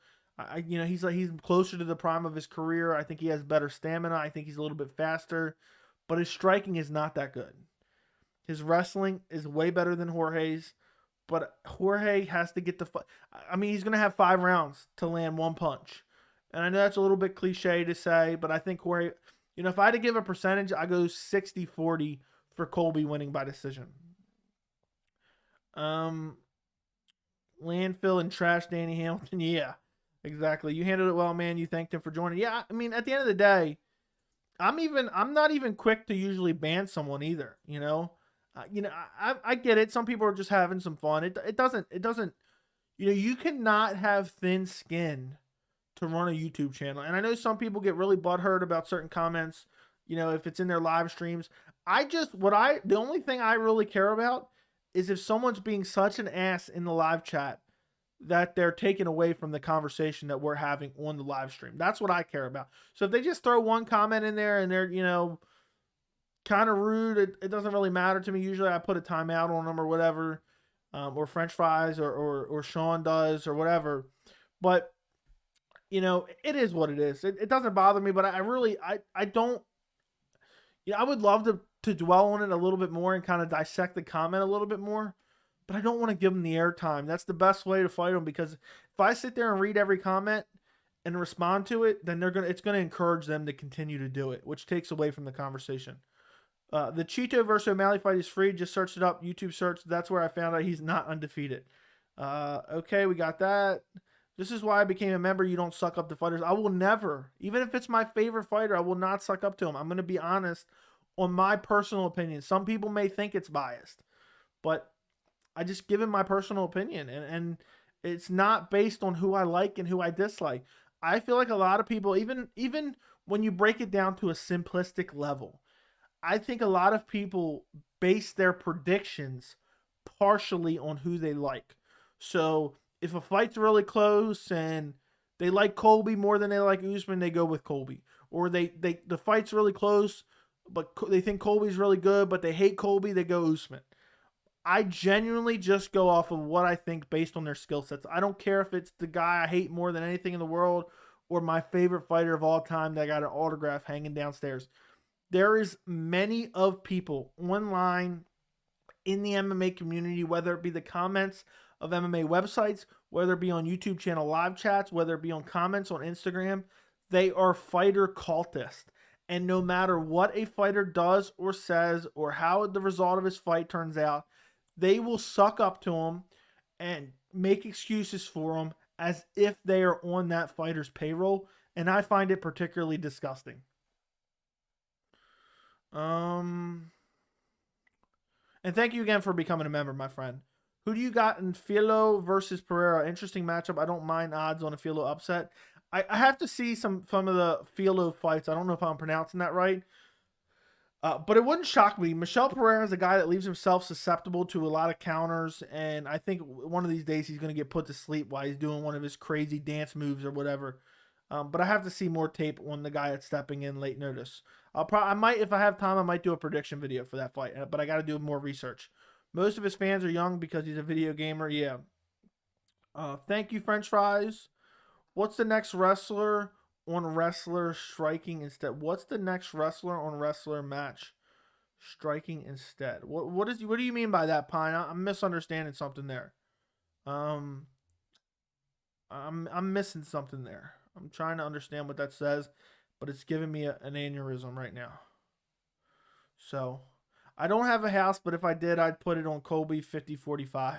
He's closer to the prime of his career. I think he has better stamina. I think he's a little bit faster, but his striking is not that good. His wrestling is way better than Jorge's, but Jorge has to get the fight. He's going to have 5 rounds to land 1 punch. And I know that's a little bit cliche to say, but I think Jorge, if I had to give a percentage, I go 60-40 for Colby winning by decision. Landfill and trash Danny Hamilton. Yeah, exactly. You handled it well, man. You thanked him for joining. Yeah, at the end of the day, I'm not even quick to usually ban someone either, I get it. Some people are just having some fun. It doesn't, you cannot have thin skin to run a YouTube channel. And I know some people get really butthurt about certain comments, if it's in their live streams. The only thing I really care about is if someone's being such an ass in the live chat that they're taking away from the conversation that we're having on the live stream. That's what I care about. So if they just throw one comment in there and they're, kind of rude, it doesn't really matter to me. Usually I put a timeout on them or whatever, or French fries, or Sean does or whatever. But, it is what it is. It doesn't bother me, but I don't, I would love to dwell on it a little bit more and kind of dissect the comment a little bit more. But I don't want to give them the airtime. That's the best way to fight them, because if I sit there and read every comment and respond to it, then it's going to encourage them to continue to do it, which takes away from the conversation. The Cheeto versus O'Malley fight is free. Just search it up. YouTube search. That's where I found out he's not undefeated. Okay, we got that. This is why I became a member. You don't suck up to fighters. I will never, even if it's my favorite fighter, I will not suck up to him. I'm going to be honest on my personal opinion. Some people may think it's biased, but I just give him my personal opinion, and it's not based on who I like and who I dislike. I feel like a lot of people, even when you break it down to a simplistic level, I think a lot of people base their predictions partially on who they like. So if a fight's really close and they like Colby more than they like Usman, they go with Colby. Or the fight's really close, but they think Colby's really good, but they hate Colby, they go Usman. I genuinely just go off of what I think based on their skill sets. I don't care if it's the guy I hate more than anything in the world or my favorite fighter of all time that got an autograph hanging downstairs. There is many of people online in the MMA community, whether it be the comments of MMA websites, whether it be on YouTube channel live chats, whether it be on comments on Instagram, they are fighter cultists. And no matter what a fighter does or says or how the result of his fight turns out, they will suck up to him and make excuses for him as if they are on that fighter's payroll. And I find it particularly disgusting. And thank you again for becoming a member, my friend. Who do you got in Filo versus Pereira? Interesting matchup. I don't mind odds on a Filo upset. I have to see some of the Filo fights. I don't know if I'm pronouncing that right. But it wouldn't shock me. Michel Pereira is a guy that leaves himself susceptible to a lot of counters, and I think one of these days he's going to get put to sleep while he's doing one of his crazy dance moves or whatever. But I have to see more tape on the guy that's stepping in late notice. I might, if I have time, I might do a prediction video for that fight, but I got to do more research. Most of his fans are young because he's a video gamer. Yeah. Thank you, French fries. What's the next wrestler on wrestler striking instead? What's the next wrestler on wrestler match striking instead? What do you mean by that, Pine? I'm misunderstanding something there. I'm missing something there. I'm trying to understand what that says, but it's giving me an aneurysm right now. So, I don't have a house, but if I did, I'd put it on Colby 50-45.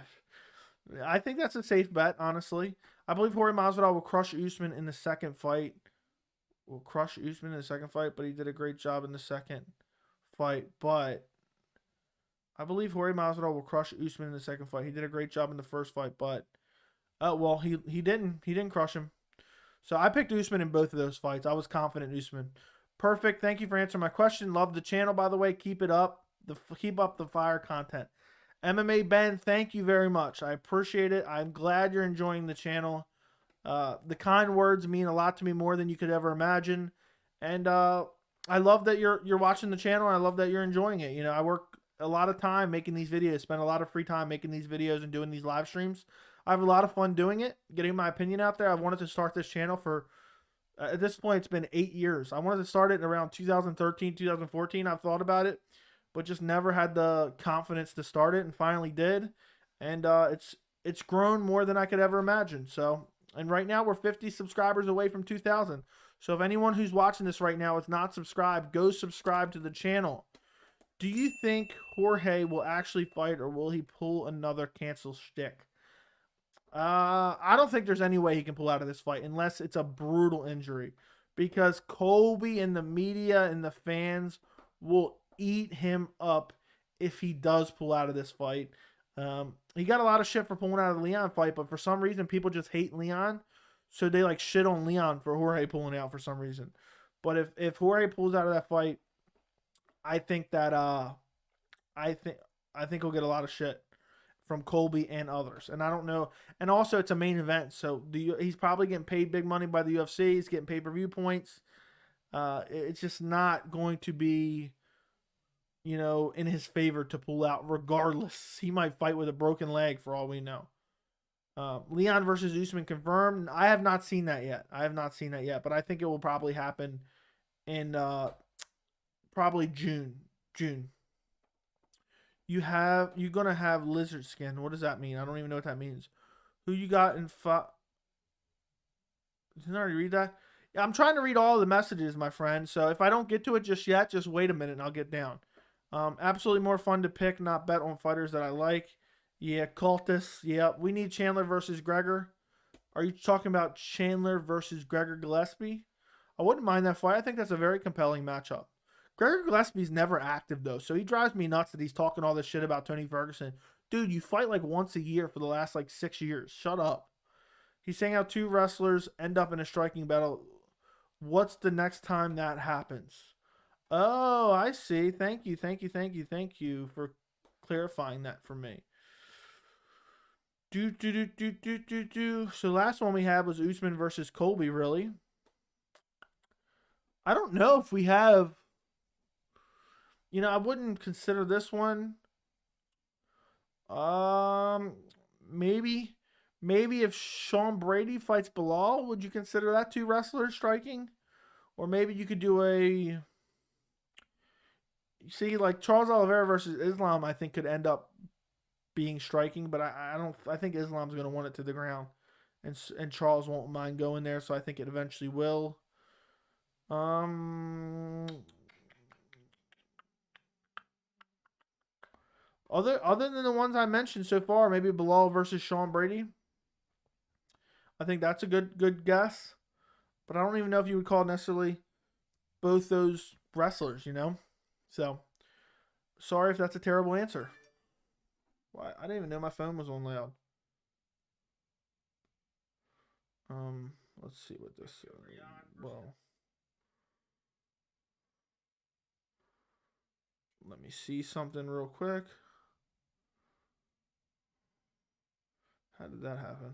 I think that's a safe bet, honestly. I believe Jorge Masvidal will crush Usman in the second fight. But he did a great job in the second fight. But I believe Jorge Masvidal will crush Usman in the second fight. He did a great job in the first fight, but he didn't crush him. So I picked Usman in both of those fights. I was confident in Usman. Perfect. Thank you for answering my question. Love the channel, by the way. Keep it up. Keep up the fire content. MMA Ben, thank you very much. I appreciate it. I'm glad you're enjoying the channel. The kind words mean a lot to me, more than you could ever imagine. And I love that you're watching the channel. And I love that you're enjoying it. I work a lot of time making these videos, spend a lot of free time making these videos and doing these live streams. I have a lot of fun doing it, getting my opinion out there. I've wanted to start this channel for, at this point, it's been 8 years. I wanted to start it in around 2013, 2014. I've thought about it, but just never had the confidence to start it, and finally did. And it's grown more than I could ever imagine. So, and right now we're 50 subscribers away from 2,000. So if anyone who's watching this right now is not subscribed, go subscribe to the channel. Do you think Jorge will actually fight, or will he pull another cancel shtick? I don't think there's any way he can pull out of this fight unless it's a brutal injury, because Colby and the media and the fans will eat him up if he does pull out of this fight. He got a lot of shit for pulling out of the Leon fight, but for some reason people just hate Leon, so they like shit on Leon for Jorge pulling out for some reason. But if Jorge pulls out of that fight, I think that I think he'll get a lot of shit from Colby and others. And I don't know. And also, it's a main event, so he's probably getting paid big money by the UFC. He's getting pay-per-view points. It's just not going to be, in his favor to pull out. Regardless, he might fight with a broken leg for all we know. Leon versus Usman confirmed. I have not seen that yet. But I think it will probably happen in probably June. You're gonna have lizard skin. What does that mean? I don't even know what that means. Who you got in Didn't I already read that? Yeah, I'm trying to read all the messages, my friend. So if I don't get to it just yet, just wait a minute and I'll get down. Absolutely more fun to pick, not bet on fighters that I like. Yeah, Cultus. Yeah, we need Chandler versus Gregor. Are you talking about Chandler versus Gregor Gillespie? I wouldn't mind that fight. I think that's a very compelling matchup. Gregor Gillespie's never active, though, so he drives me nuts that he's talking all this shit about Tony Ferguson. Dude, you fight like once a year for the last 6 years. Shut up. He's saying how 2 wrestlers end up in a striking battle. What's the next time that happens? Oh, I see. Thank you for clarifying that for me. So last one we had was Usman versus Colby, really. I don't know if we have... I wouldn't consider this one. Maybe if Sean Brady fights Bilal, would you consider that 2 wrestlers striking? Or maybe you could do a... See, like Charles Oliveira versus Islam, I think could end up being striking, but I think Islam's going to want it to the ground, and Charles won't mind going there, so I think it eventually will. Other than the ones I mentioned so far, maybe Bilal versus Sean Brady. I think that's a good guess, but I don't even know if you would call necessarily both those wrestlers, So, sorry if that's a terrible answer. Well, I didn't even know my phone was on loud. Let's see what this is. Well, let me see something real quick. How did that happen?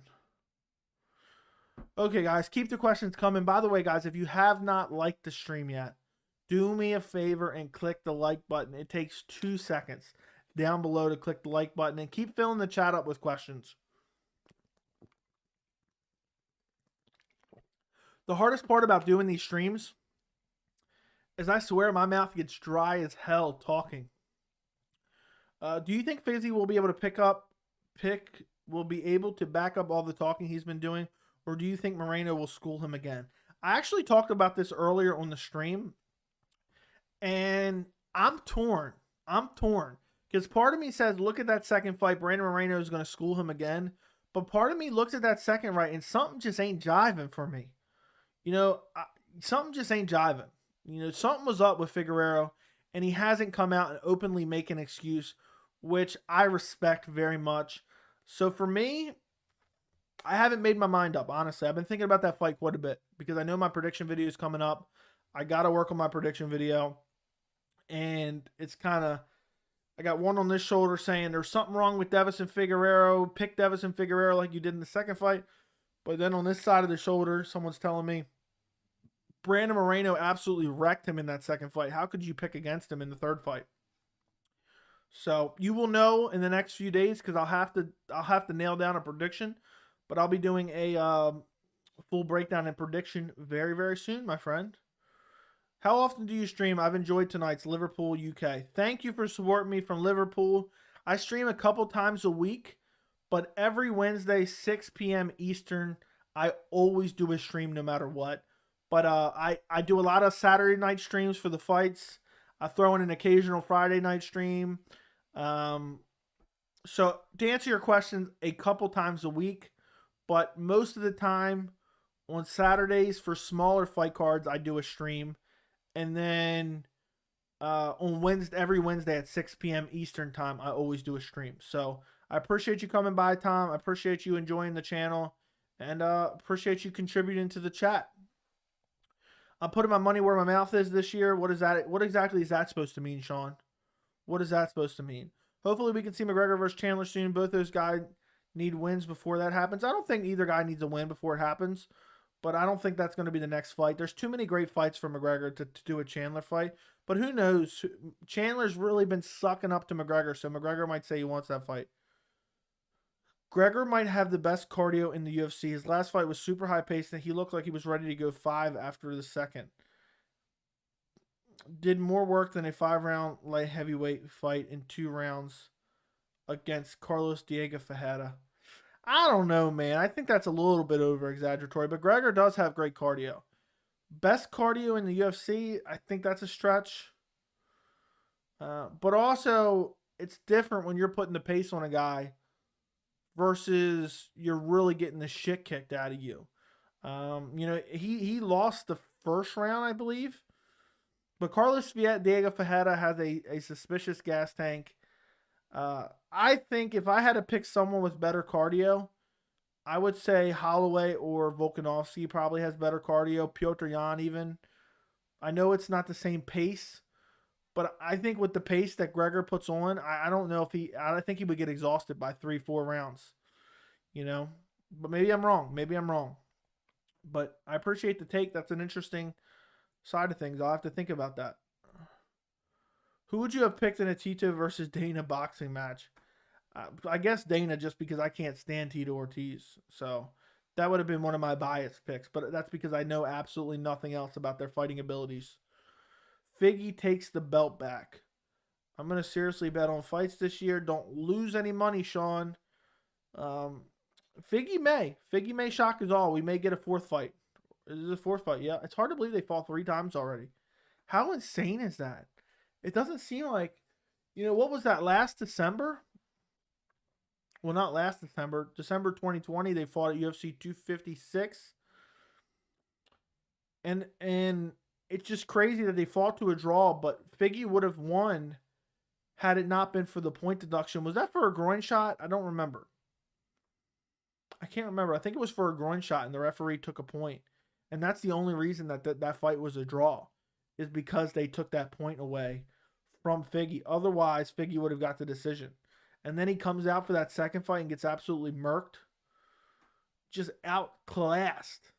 Okay, guys, keep the questions coming. By the way, guys, if you have not liked the stream yet, do me a favor and click the like button. It takes 2 seconds down below to click the like button, and keep filling the chat up with questions. The hardest part about doing these streams is I swear my mouth gets dry as hell talking. Do you think Fizzy will be able to will be able to back up all the talking he's been doing, or do you think Moreno will school him again? I actually talked about this earlier on the stream, and I'm torn. Because part of me says, look at that second fight. Brandon Moreno is going to school him again. But part of me looks at that second fight, and something just ain't jiving for me. Something just ain't jiving. Something was up with Figuero, and he hasn't come out and openly make an excuse, which I respect very much. So for me, I haven't made my mind up, honestly. I've been thinking about that fight quite a bit because I know my prediction video is coming up. I got to work on my prediction video. And it's kind of, I got one on this shoulder saying there's something wrong with Devison Figuero. Pick Devison Figuero like you did in the second fight. But then on this side of the shoulder, someone's telling me Brandon Moreno absolutely wrecked him in that second fight. How could you pick against him in the third fight? So you will know in the next few days because I'll have to nail down a prediction. But I'll be doing a full breakdown and prediction very, very soon, my friend. How often do you stream? I've enjoyed tonight's Liverpool, UK. Thank you for supporting me from Liverpool. I stream a couple times a week, but every Wednesday, 6 p.m. Eastern, I always do a stream no matter what. But I do a lot of Saturday night streams for the fights. I throw in an occasional Friday night stream. So to answer your question, a couple times a week, but most of the time on Saturdays for smaller fight cards, I do a stream. And then on Wednesday, every Wednesday at 6 p.m. Eastern time, I always do a stream. So I appreciate you coming by, Tom. I appreciate you enjoying the channel, and appreciate you contributing to the chat. I'm putting my money where my mouth is this year. What is that? What exactly is that supposed to mean, Sean? What is that supposed to mean? Hopefully we can see McGregor versus Chandler soon. Both those guys need wins before that happens. I don't think either guy needs a win before it happens, but I don't think that's going to be the next fight. There's too many great fights for McGregor to do a Chandler fight, but who knows? Chandler's really been sucking up to McGregor, so McGregor might say he wants that fight. Gregor might have the best cardio in the UFC. His last fight was super high-paced, and he looked like he was ready to go 5 after the second. Did more work than a 5-round light heavyweight fight in 2 rounds against Carlos Diego Ferreira. I don't know, man. I think that's a little bit over-exaggeratory, but Gregor does have great cardio. Best cardio in the UFC, I think that's a stretch. But also, it's different when you're putting the pace on a guy versus you're really getting the shit kicked out of you. He lost the first round, I believe. But Carlos Diego Ferreira has a suspicious gas tank. I think if I had to pick someone with better cardio, I would say Holloway or Volkanovski probably has better cardio. Petr Yan even. I know it's not the same pace, but I think with the pace that Gregor puts on, I don't know if I think he would get exhausted by 3-4 rounds. But maybe I'm wrong. But I appreciate the take. That's an interesting side of things. I'll have to think about that. Who would you have picked in a Tito versus Dana boxing match? I guess Dana, just because I can't stand Tito Ortiz. So that would have been one of my biased picks. But that's because I know absolutely nothing else about their fighting abilities. Figgy takes the belt back. I'm going to seriously bet on fights this year. Don't lose any money, Sean. Figgy may shock us all. We may get a 4th fight. Is it a 4th fight? Yeah. It's hard to believe they fought 3 times already. How insane is that? It doesn't seem like, what was that, last December? Well, not last December. December 2020, they fought at UFC 256. And it's just crazy that they fought to a draw, but Figgy would have won had it not been for the point deduction. Was that for a groin shot? I don't remember. I can't remember. I think it was for a groin shot, and the referee took a point. And that's the only reason that fight was a draw, is because they took that point away from Figgy. Otherwise, Figgy would have got the decision. And then he comes out for that second fight and gets absolutely murked. Just outclassed.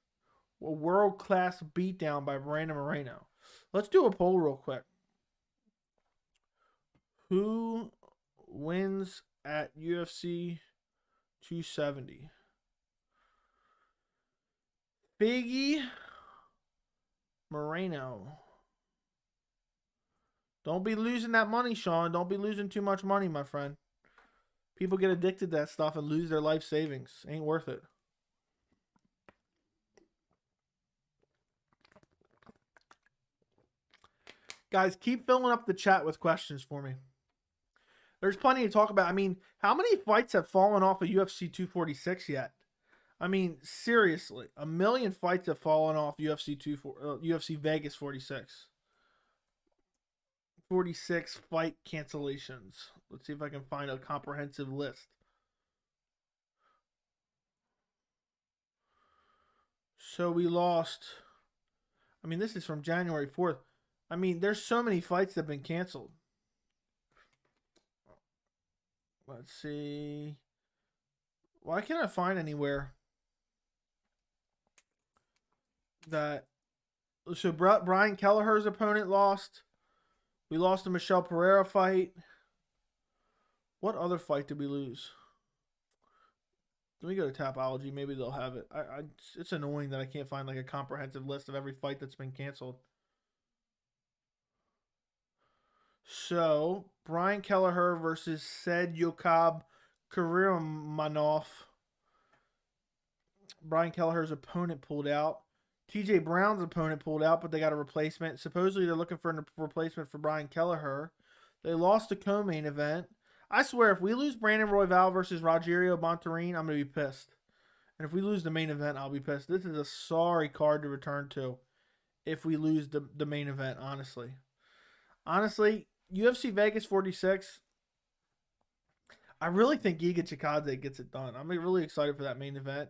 A world-class beatdown by Brandon Moreno. Let's do a poll real quick. Who wins at UFC 270? Figgy, Moreno. Don't be losing that money, Sean. Don't be losing too much money, my friend. People get addicted to that stuff and lose their life savings. Ain't worth it. Guys, keep filling up the chat with questions for me. There's plenty to talk about. I mean, how many fights have fallen off of UFC 246 yet? I mean, seriously, 1 million fights have fallen off UFC Vegas 46. 46 fight cancellations. Let's see if I can find a comprehensive list. So we lost. I mean, this is from January 4th. I mean, there's so many fights that have been canceled. Let's see. Why can't I find anywhere that... So Brian Kelleher's opponent lost. We lost a Michelle Pereira fight. What other fight did we lose? Let me go to Tapology. Maybe they'll have it. It's annoying that I can't find like a comprehensive list of every fight that's been canceled. So, Brian Kelleher versus Said Yokob Kurimanov. Brian Kelleher's opponent pulled out. TJ Brown's opponent pulled out, but they got a replacement. Supposedly, they're looking for a replacement for Brian Kelleher. They lost the co-main event. I swear, if we lose Brandon Royval versus Rogerio Bontorin, I'm going to be pissed. And if we lose the main event, I'll be pissed. This is a sorry card to return to if we lose the main event, honestly. Honestly, UFC Vegas 46, I really think Giga Chikadze gets it done. I'm really excited for that main event.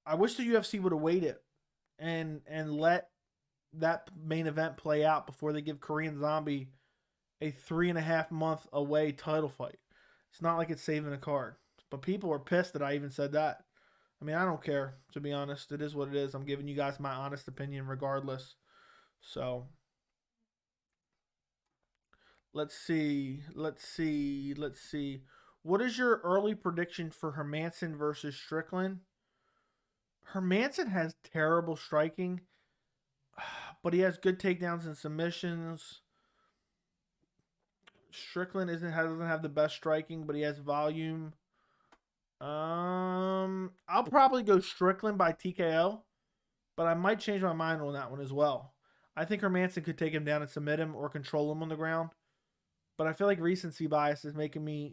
I wish the UFC would have waited and let that main event play out before they give Korean Zombie a 3.5 month away title fight. It's not like it's saving a card. But people were pissed that I even said that. I mean, I don't care, to be honest. It is what it is. I'm giving you guys my honest opinion regardless. So, let's see. What is your early prediction for Hermansson versus Strickland? Hermansson has terrible striking, but he has good takedowns and submissions. Strickland doesn't have the best striking, but he has volume. I'll probably go Strickland by TKO, but I might change my mind on that one as well. I think Hermansson could take him down and submit him or control him on the ground. But I feel like recency bias is making me,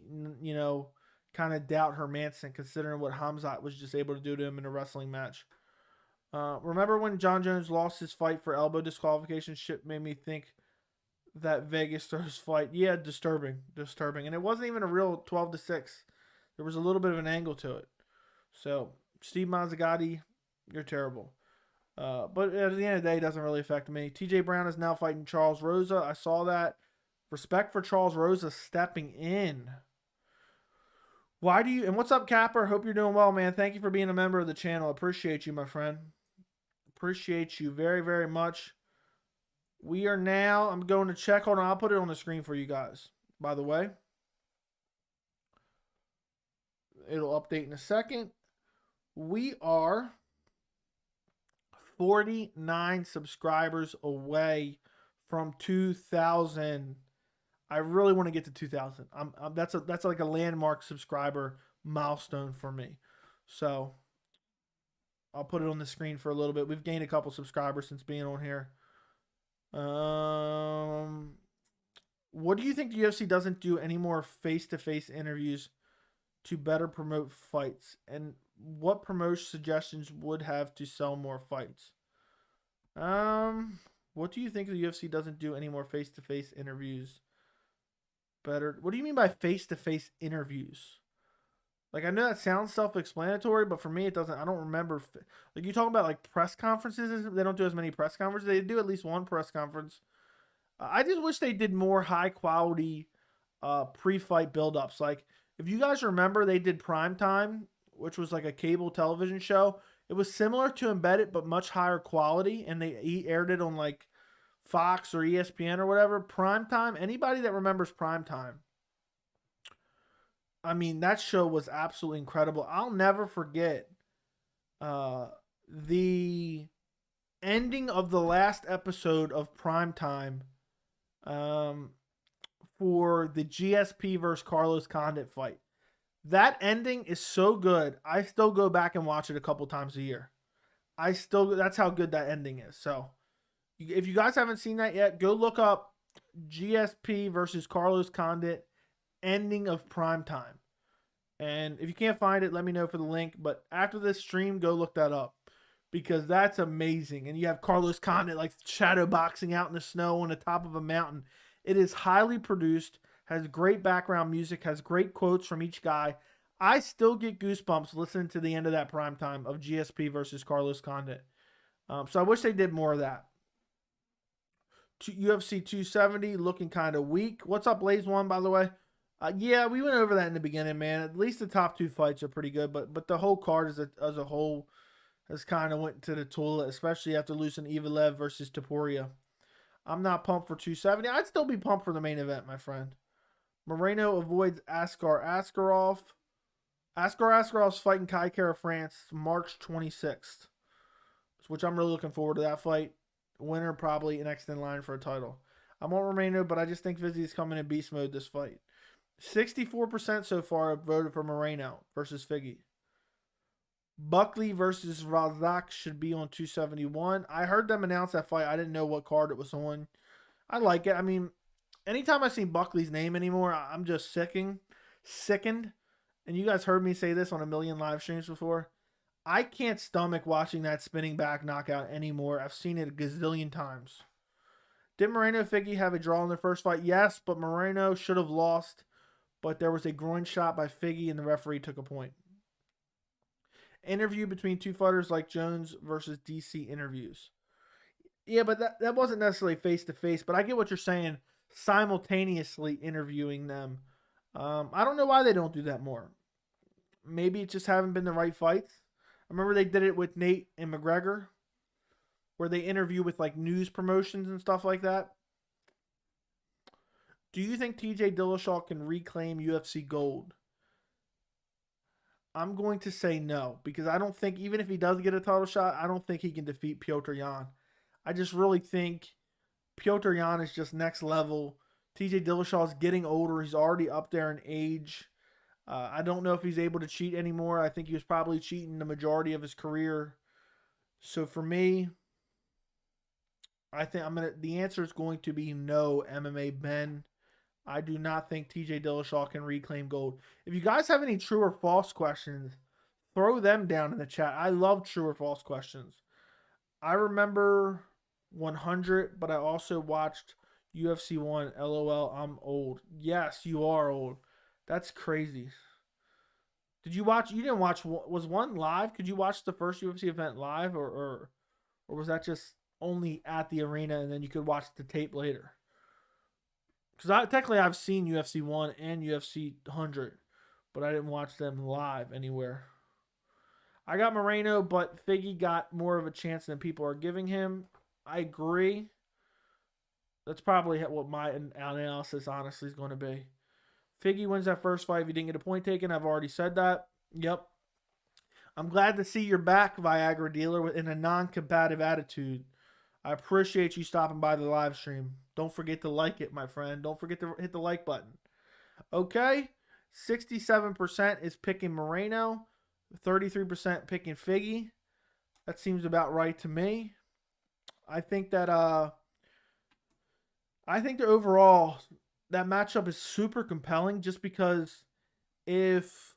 kind of doubt Hermansson, considering what Hamzad was just able to do to him in a wrestling match. Remember when John Jones lost his fight for elbow disqualification? Shit made me think that Vegas throws fight. Yeah, disturbing. And it wasn't even a real 12-6. There was a little bit of an angle to it. So, Steve Mazzagatti, you're terrible. But at the end of the day, it doesn't really affect me. TJ Brown is now fighting Charles Rosa. I saw that. Respect for Charles Rosa stepping in. And what's up, Capper? Hope you're doing well, man. Thank you for being a member of the channel. Appreciate you, my friend. Appreciate you very, very much. I'm going to check. Hold on, I'll put it on the screen for you guys, by the way. It'll update in a second. We are 49 subscribers away from 2,000. I really want to get to 2,000. That's like a landmark subscriber milestone for me. So I'll put it on the screen for a little bit. We've gained a couple subscribers since being on here. What do you think the UFC doesn't do any more face-to-face interviews to better promote fights? And what promotion suggestions would have to sell more fights? What do you think the UFC doesn't do any more face-to-face interviews better? What do you mean by face-to-face interviews? Like, I know that sounds self-explanatory, but for me, it doesn't. I don't remember. Like, you talking about, like, press conferences? They don't do as many press conferences. They do at least one press conference. I just wish they did more high-quality pre-fight build-ups. Like, if you guys remember, they did Primetime, which was, like, a cable television show. It was similar to Embedded, but much higher quality, and they aired it on, like, Fox or ESPN or whatever. Primetime, anybody that remembers Primetime, I mean, that show was absolutely incredible. I'll never forget the ending of the last episode of Primetime for the GSP versus Carlos Condit fight. That ending is so good. I still go back and watch it a couple times a year. That's how good that ending is. So, if you guys haven't seen that yet, go look up GSP versus Carlos Condit ending of Primetime. And if you can't find it, let me know for the link. But after this stream, go look that up, because that's amazing. And you have Carlos Condit like shadow boxing out in the snow on the top of a mountain. It is highly produced, has great background music, has great quotes from each guy. I still get goosebumps listening to the end of that Primetime of GSP versus Carlos Condit. So I wish they did more of that. UFC 270 looking kind of weak. What's up, Blaze One, by the way? Yeah, we went over that in the beginning, man. At least the top two fights are pretty good, but the whole card as a whole has kind of went to the toilet, especially after losing Evelev versus Topuria. I'm not pumped for 270. I'd still be pumped for the main event, my friend. Moreno avoids Askar Askarov. Askar Askarov's fighting Kai Kara France March 26th, which I'm really looking forward to that fight. Winner probably next in line for a title. I want Moreno, but I just think Vizzy's coming in beast mode this fight. 64% so far have voted for Moreno versus Figgy. Buckley versus Razak should be on 271. I heard them announce that fight. I didn't know what card it was on. I like it. I mean, anytime I see Buckley's name anymore, I'm just sickened. And you guys heard me say this on a million live streams before. I can't stomach watching that spinning back knockout anymore. I've seen it a gazillion times. Did Moreno Figgy have a draw in their first fight? Yes, but Moreno should have lost. But there was a groin shot by Figgy, and the referee took a point. Interview between two fighters like Jones versus DC interviews. Yeah, but that wasn't necessarily face-to-face. But I get what you're saying. simultaneously interviewing them. I don't know why they don't do that more. Maybe it just haven't been the right fights. I remember they did it with Nate and McGregor, where they interview with like news promotions and stuff like that. Do you think TJ Dillashaw can reclaim UFC gold? I'm going to say no, because I don't think, even if he does get a title shot, I don't think he can defeat Petr Yan. I just really think Petr Yan is just next level. TJ Dillashaw is getting older. He's already up there in age. I don't know if he's able to cheat anymore. I think he was probably cheating the majority of his career. So for me, I think the answer is going to be no, MMA Ben. I do not think TJ Dillashaw can reclaim gold. If you guys have any true or false questions, throw them down in the chat. I love true or false questions. I remember 100, but I also watched UFC 1. LOL, I'm old. Yes, you are old. That's crazy. Did you watch? You didn't watch. Was one live? Could you watch the first UFC event live, or was that just only at the arena and then you could watch the tape later? Because technically I've seen UFC 1 and UFC 100, but I didn't watch them live anywhere. I got Moreno, but Figgy got more of a chance than people are giving him. I agree. That's probably what my analysis honestly is going to be. Figgy wins that first fight if he didn't get a point taken. I've already said that. Yep. I'm glad to see you're back, Viagra dealer, in a non-combative attitude. I appreciate you stopping by the live stream. Don't forget to like it, my friend. Don't forget to hit the like button. Okay. 67% is picking Moreno. 33% picking Figgy. That seems about right to me. I think that overall that matchup is super compelling just because if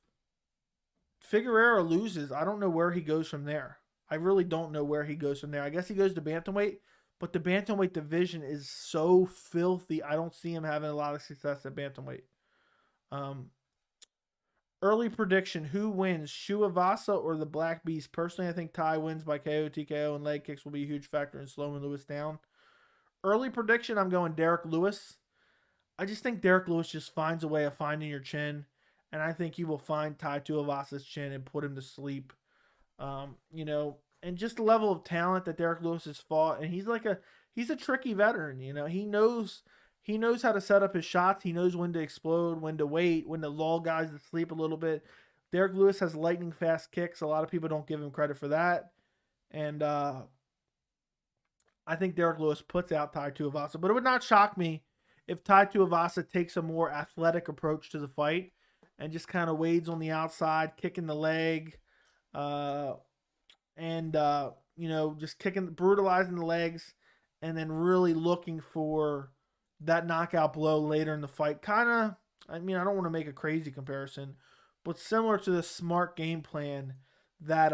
Figuero loses, I don't know where he goes from there. I really don't know where he goes from there. I guess he goes to bantamweight, but the bantamweight division is so filthy. I don't see him having a lot of success at bantamweight. Early prediction: who wins, Shuavasa or the Black Beast? Personally, I think Ty wins by KO, TKO, and leg kicks will be a huge factor in slowing Lewis down. Early prediction: I'm going Derek Lewis. I just think Derek Lewis just finds a way of finding your chin, and I think he will find Tai Tuivasa's chin and put him to sleep. And just the level of talent that Derek Lewis has fought, and he's a tricky veteran. He knows how to set up his shots. He knows when to explode, when to wait, when to lull guys to sleep a little bit. Derek Lewis has lightning fast kicks. A lot of people don't give him credit for that, and I think Derek Lewis puts out Tai Tuivasa. But it would not shock me if Tai Tuivasa takes a more athletic approach to the fight and just kind of wades on the outside, kicking the leg. Just brutalizing the legs, and then really looking for that knockout blow later in the fight. I don't want to make a crazy comparison, but similar to the smart game plan that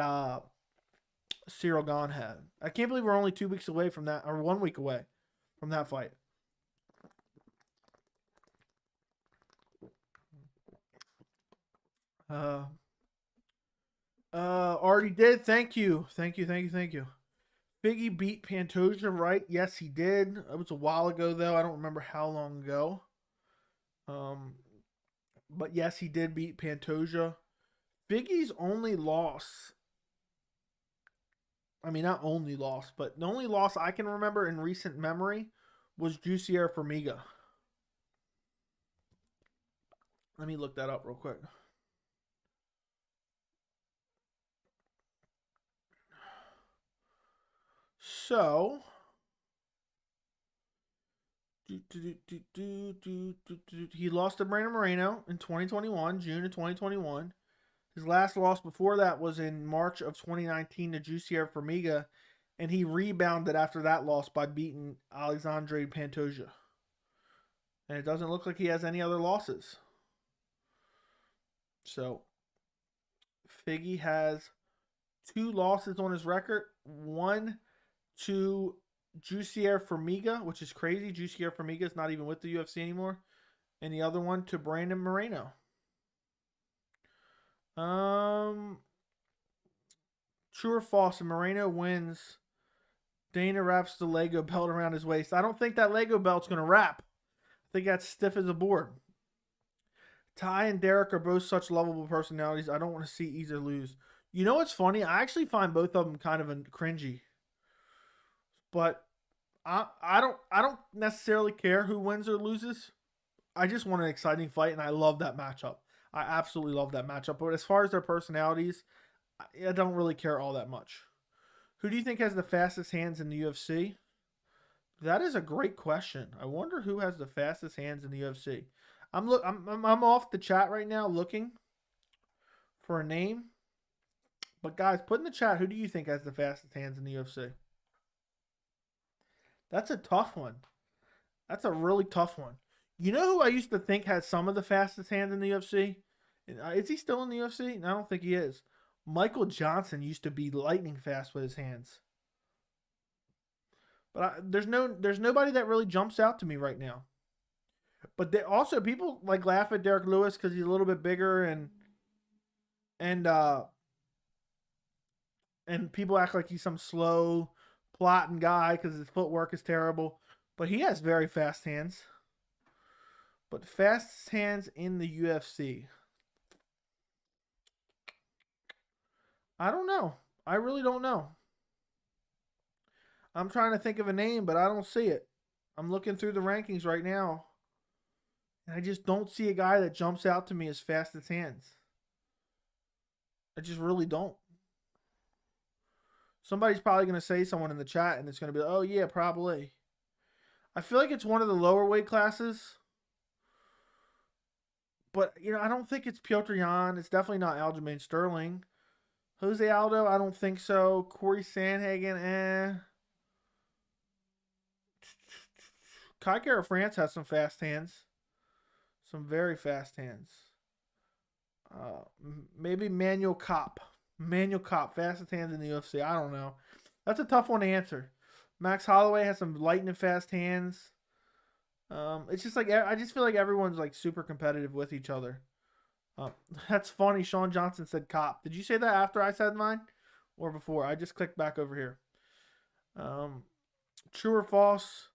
Cyril Gane had. I can't believe we're only 2 weeks away from that, or 1 week away from that fight. Already did. Thank you. Figgy beat Pantoja, right? Yes, he did. It was a while ago, though. I don't remember how long ago. But yes, he did beat Pantoja. Figgy's only loss, not only loss, but the only loss I can remember in recent memory was Jussier Formiga. Let me look that up real quick. So, he lost to Brandon Moreno in 2021, June of 2021. His last loss before that was in March of 2019 to Jussier Formiga, and he rebounded after that loss by beating Alexandre Pantoja. And it doesn't look like he has any other losses. So, Figgy has 2 losses on his record. One to Jussier Formiga, which is crazy. Jussier Formiga is not even with the UFC anymore. And the other one to Brandon Moreno. True or false, if Moreno wins, Dana wraps the Lego belt around his waist. I don't think that Lego belt's going to wrap. They got stiff as a board. Ty and Derek are both such lovable personalities. I don't want to see either lose. You know what's funny? I actually find both of them kind of cringy. But I don't necessarily care who wins or loses. I just want an exciting fight, and I love that matchup. I absolutely love that matchup. But as far as their personalities, I don't really care all that much. Who do you think has the fastest hands in the UFC? That is a great question. I wonder who has the fastest hands in the UFC. I'm off the chat right now looking for a name. But guys, put in the chat, who do you think has the fastest hands in the UFC? That's a tough one. That's a really tough one. You know who I used to think had some of the fastest hands in the UFC? Is he still in the UFC? I don't think he is. Michael Johnson used to be lightning fast with his hands. But there's nobody that really jumps out to me right now. But also people like laugh at Derek Lewis because he's a little bit bigger and people act like he's some slow plotting guy because his footwork is terrible. But he has very fast hands. But fastest hands in the UFC. I don't know. I really don't know. I'm trying to think of a name, but I don't see it. I'm looking through the rankings right now. And I just don't see a guy that jumps out to me as fast as hands. I just really don't. Somebody's probably going to say someone in the chat, and it's going to be like, oh, yeah, probably. I feel like it's one of the lower weight classes. But, I don't think it's Petr Yan. It's definitely not Aljamain Sterling. Jose Aldo, I don't think so. Corey Sandhagen, Kai Kara France has some fast hands. Some very fast hands. Maybe Manuel Kopp. Manuel Kopp, fastest hands in the UFC. I don't know. That's a tough one to answer. Max Holloway has some lightning fast hands. It's just like I just feel like everyone's like super competitive with each other. That's funny. Sean Johnson said Kopp. Did you say that after I said mine or before? I just clicked back over here. True or false?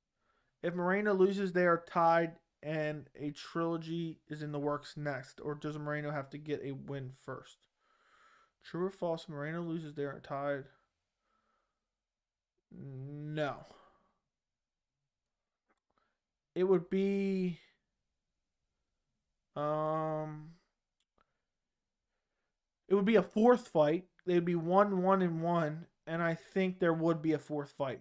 If Moreno loses, they are tied, and a trilogy is in the works next. Or does Moreno have to get a win first? True or false? Moreno loses, they are tied. No. It would be a fourth fight. They would be 1-1-1, and I think there would be a fourth fight.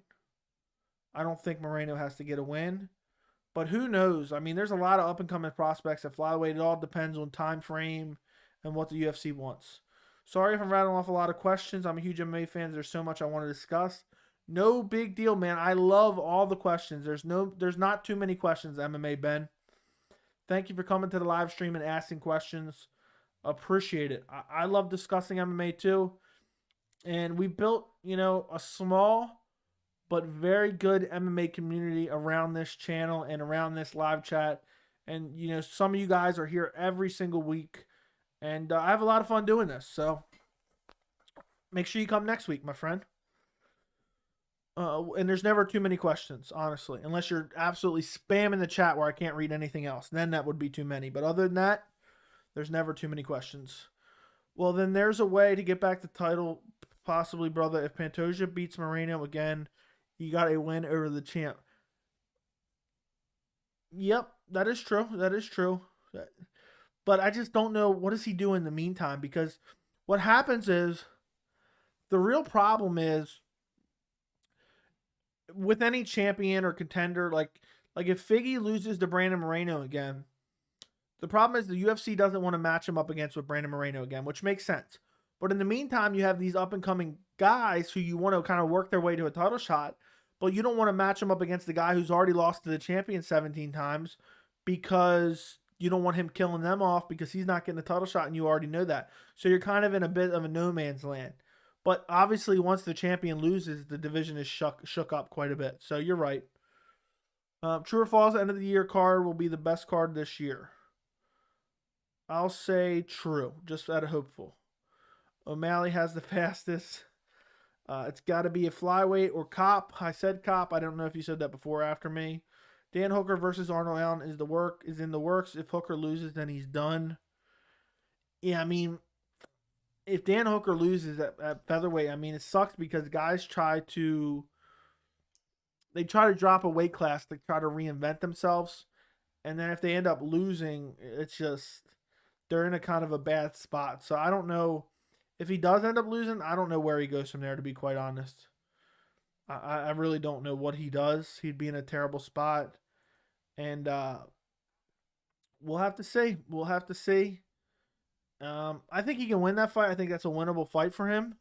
I don't think Moreno has to get a win, but who knows? I mean, there's a lot of up-and-coming prospects at flyweight. It all depends on time frame and what the UFC wants. Sorry if I'm rattling off a lot of questions. I'm a huge MMA fan. There's so much I want to discuss. No big deal, man. I love all the questions. There's not too many questions, MMA Ben. Thank you for coming to the live stream and asking questions. Appreciate it. I love discussing MMA too. And we built, a small but very good MMA community around this channel and around this live chat. And, some of you guys are here every single week. And I have a lot of fun doing this. So make sure you come next week, my friend. And there's never too many questions, honestly. Unless you're absolutely spamming the chat where I can't read anything else. Then that would be too many. But other than that, there's never too many questions. Well, then there's a way to get back the title, possibly, brother. If Pantoja beats Moreno again, you got a win over the champ. Yep, that is true. That is true. But I just don't know, what does he do in the meantime? Because what happens is, the real problem is, with any champion or contender, like if Figgy loses to Brandon Moreno again, the problem is the UFC doesn't want to match him up against with Brandon Moreno again, which makes sense. But in the meantime, you have these up-and-coming guys who you want to kind of work their way to a title shot, but you don't want to match them up against the guy who's already lost to the champion 17 times because you don't want him killing them off because he's not getting a title shot and you already know that. So you're kind of in a bit of a no man's land. But obviously, once the champion loses, the division is shook up quite a bit. So you're right. True or false, end of the year card will be the best card this year. I'll say true, just out of hopeful. O'Malley has the fastest. It's got to be a flyweight or Kopp. I said Kopp. I don't know if you said that before or after me. Dan Hooker versus Arnold Allen is in the works. If Hooker loses, then he's done. Yeah, I mean, if Dan Hooker loses at featherweight, I mean, it sucks because guys try to drop a weight class to try to reinvent themselves, and then if they end up losing, it's just they're in a kind of a bad spot. So I don't know if he does end up losing. I don't know where he goes from there, to be quite honest. I really don't know what he does. He'd be in a terrible spot, and we'll have to see. We'll have to see. I think he can win that fight. I think that's a winnable fight for him,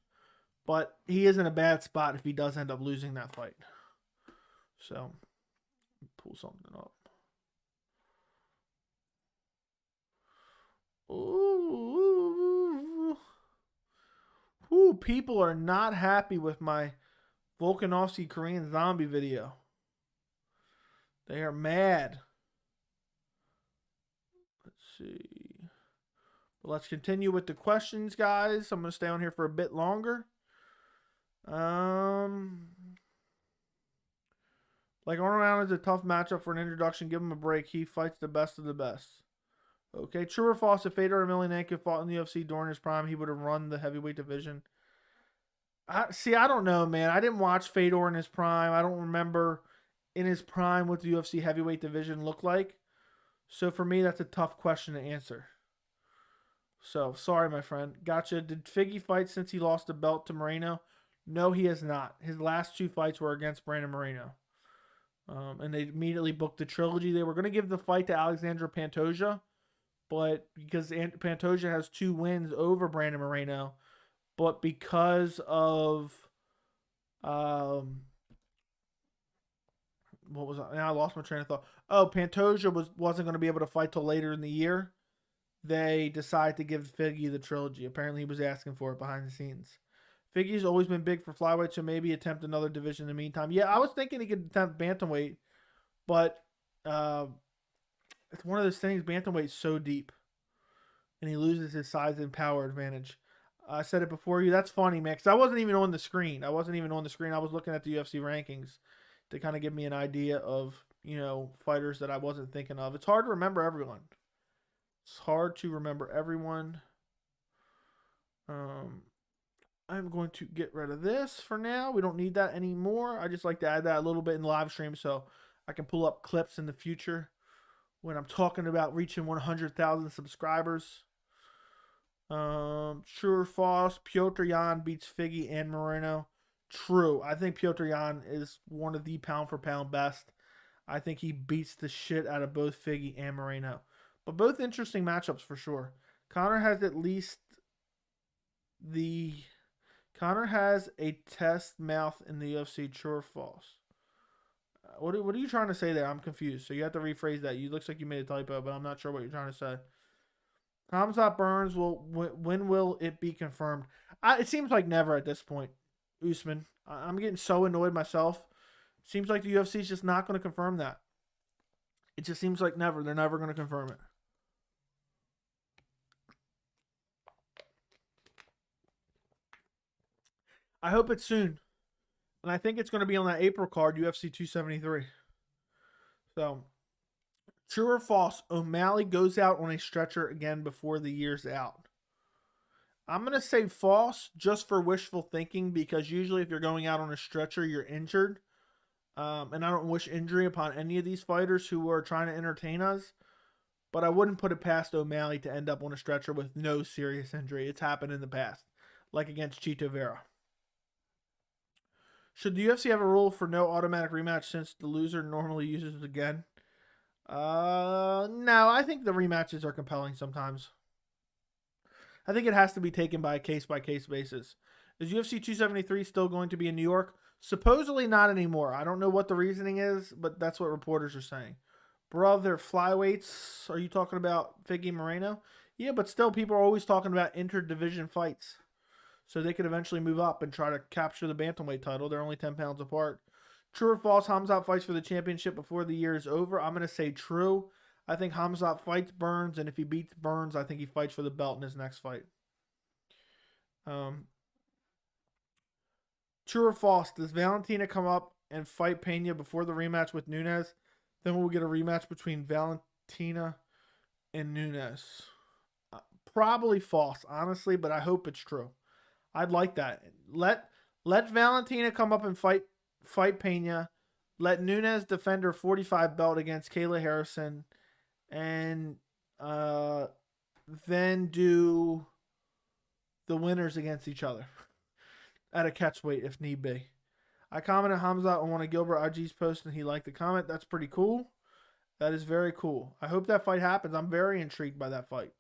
but he is in a bad spot if he does end up losing that fight. So, pull something up. Ooh. Ooh, people are not happy with my Volkanovski Korean Zombie video. They are mad. Let's see. But let's continue with the questions, guys. I'm going to stay on here for a bit longer. Like Arnold Allen is a tough matchup for an introduction. Give him a break. He fights the best of the best. Okay, true or false? If Fedor Emelianenko fought in the UFC during his prime, he would have run the heavyweight division. I don't know, man. I didn't watch Fedor in his prime. I don't remember in his prime what the UFC heavyweight division looked like. So for me, that's a tough question to answer. So, sorry, my friend. Gotcha. Did Figgy fight since he lost the belt to Moreno? No, he has not. His last 2 fights were against Brandon Moreno. And they immediately booked the trilogy. They were going to give the fight to Alexandra Pantoja, but because Pantoja has 2 wins over Brandon Moreno, but because of what was I? Now I lost my train of thought. Oh, Pantoja wasn't going to be able to fight till later in the year. They decided to give Figgy the trilogy. Apparently, he was asking for it behind the scenes. Figgy's always been big for flyweight, so maybe attempt another division in the meantime. Yeah, I was thinking he could attempt bantamweight, but it's one of those things. Bantamweight's so deep, and he loses his size and power advantage. I said it before you. That's funny, man, because I wasn't even on the screen. I was looking at the UFC rankings to kind of give me an idea of, fighters that I wasn't thinking of. It's hard to remember everyone. I'm going to get rid of this for now. We don't need that anymore. I just like to add that a little bit in live stream so I can pull up clips in the future when I'm talking about reaching 100,000 subscribers. True or false? Petr Yan beats Figgy and Moreno. True. I think Petr Yan is one of the pound for pound best. I think he beats the shit out of both Figgy and Moreno. But both interesting matchups for sure. Conor has a test mouth in the UFC. True or false? What are you trying to say there? I'm confused. So you have to rephrase that. You looks like you made a typo, but I'm not sure what you're trying to say. Hamzad Burns when will it be confirmed? It seems like never at this point. Usman, I'm getting so annoyed myself. It seems like the UFC is just not going to confirm that. It just seems like never. They're never going to confirm it. I hope it's soon. And I think it's going to be on that April card, UFC 273. So, true or false, O'Malley goes out on a stretcher again before the year's out. I'm going to say false just for wishful thinking, because usually if you're going out on a stretcher, you're injured. And I don't wish injury upon any of these fighters who are trying to entertain us. But I wouldn't put it past O'Malley to end up on a stretcher with no serious injury. It's happened in the past, like against Chito Vera. Should the UFC have a rule for no automatic rematch since the loser normally uses it again? No, I think the rematches are compelling sometimes. I think it has to be taken by a case-by-case basis. Is UFC 273 still going to be in New York? Supposedly not anymore. I don't know what the reasoning is, but that's what reporters are saying. Brother, flyweights, are you talking about Figgy Moreno? Yeah, but still people are always talking about inter-division fights. So they could eventually move up and try to capture the bantamweight title. They're only 10 pounds apart. True or false, Hamzat fights for the championship before the year is over? I'm going to say true. I think Hamzat fights Burns, and if he beats Burns, I think he fights for the belt in his next fight. True or false, does Valentina come up and fight Pena before the rematch with Nunes? Then we'll get a rematch between Valentina and Nunes. Probably false, honestly, but I hope it's true. I'd like that. Let Valentina come up and fight Pena. Let Nunes defend her 45 belt against Kayla Harrison, and then do the winners against each other at a catch weight if need be. I commented Hamzad on one of Gilbert IG's posts and he liked the comment. That's pretty cool. That is very cool. I hope that fight happens. I'm very intrigued by that fight.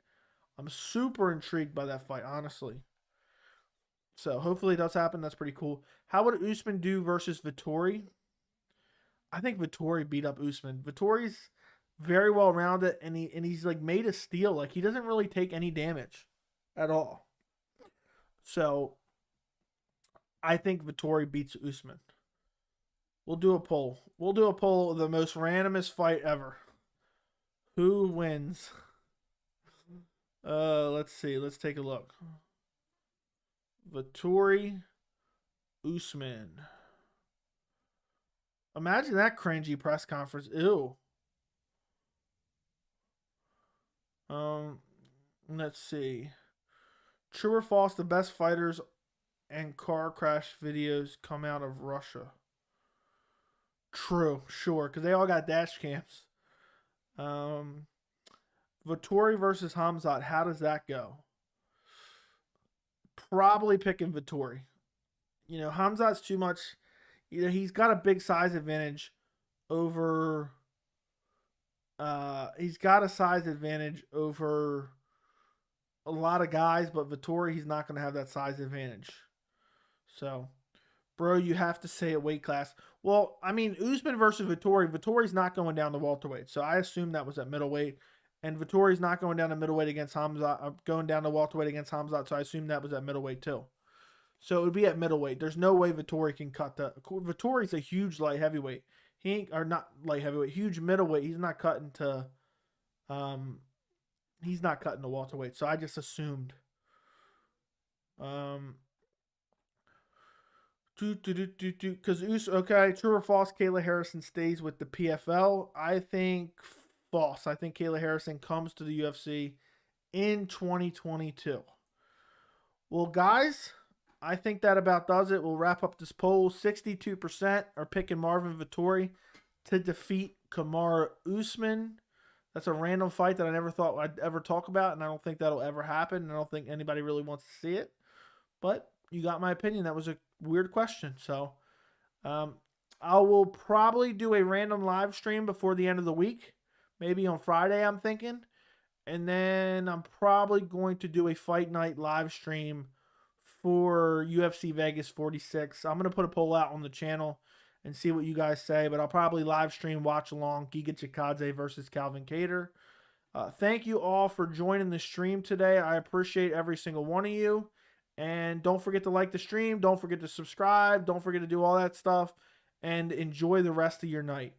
I'm super intrigued by that fight, honestly. So hopefully it does happen. That's pretty cool. How would Usman do versus Vittori? I think Vittori beat up Usman. Vittori's very well rounded, and he's like made of steel. Like, he doesn't really take any damage at all. So I think Vittori beats Usman. We'll do a poll. We'll do a poll of the most randomest fight ever. Who wins? Let's see. Let's take a look. Vittori, Usman. Imagine that cringy press conference. Ew. Let's see. True or false, the best fighters and car crash videos come out of Russia? True, sure, because they all got dash cams. Vittori versus Hamzad, how does that go? Probably picking Vittori. You know, Hamzad's too much. You know, he's got a big size advantage over. He's got a size advantage over a lot of guys, but Vittori, he's not going to have that size advantage. So, bro, you have to say a weight class. Well, I mean, Usman versus Vittori. Vittori's not going down to welterweight, so I assume that was at middleweight. And Vittori's not going down to middleweight against Hamzad, going down to welterweight against Hamzad, so I assume that was at middleweight too. So it would be at middleweight. There's no way Vittori can cut the. Vittori's a huge light heavyweight. He ain't, or not light heavyweight, huge middleweight. He's not cutting to. He's not cutting to welterweight. So I just assumed. Because okay, true or false? Kayla Harrison stays with the PFL. I think false. I think Kayla Harrison comes to the UFC in 2022. Well, guys, I think that about does it. We'll wrap up this poll. 62% are picking Marvin Vittori to defeat Kamaru Usman. That's a random fight that I never thought I'd ever talk about, and I don't think that'll ever happen, and I don't think anybody really wants to see it. But you got my opinion. That was a weird question. So I will probably do a random live stream before the end of the week. Maybe on Friday, I'm thinking. And then I'm probably going to do a fight night live stream for UFC Vegas 46. I'm going to put a poll out on the channel and see what you guys say. But I'll probably live stream, watch along Giga Chikadze versus Calvin Kattar. Thank you all for joining the stream today. I appreciate every single one of you. And don't forget to like the stream. Don't forget to subscribe. Don't forget to do all that stuff. And enjoy the rest of your night.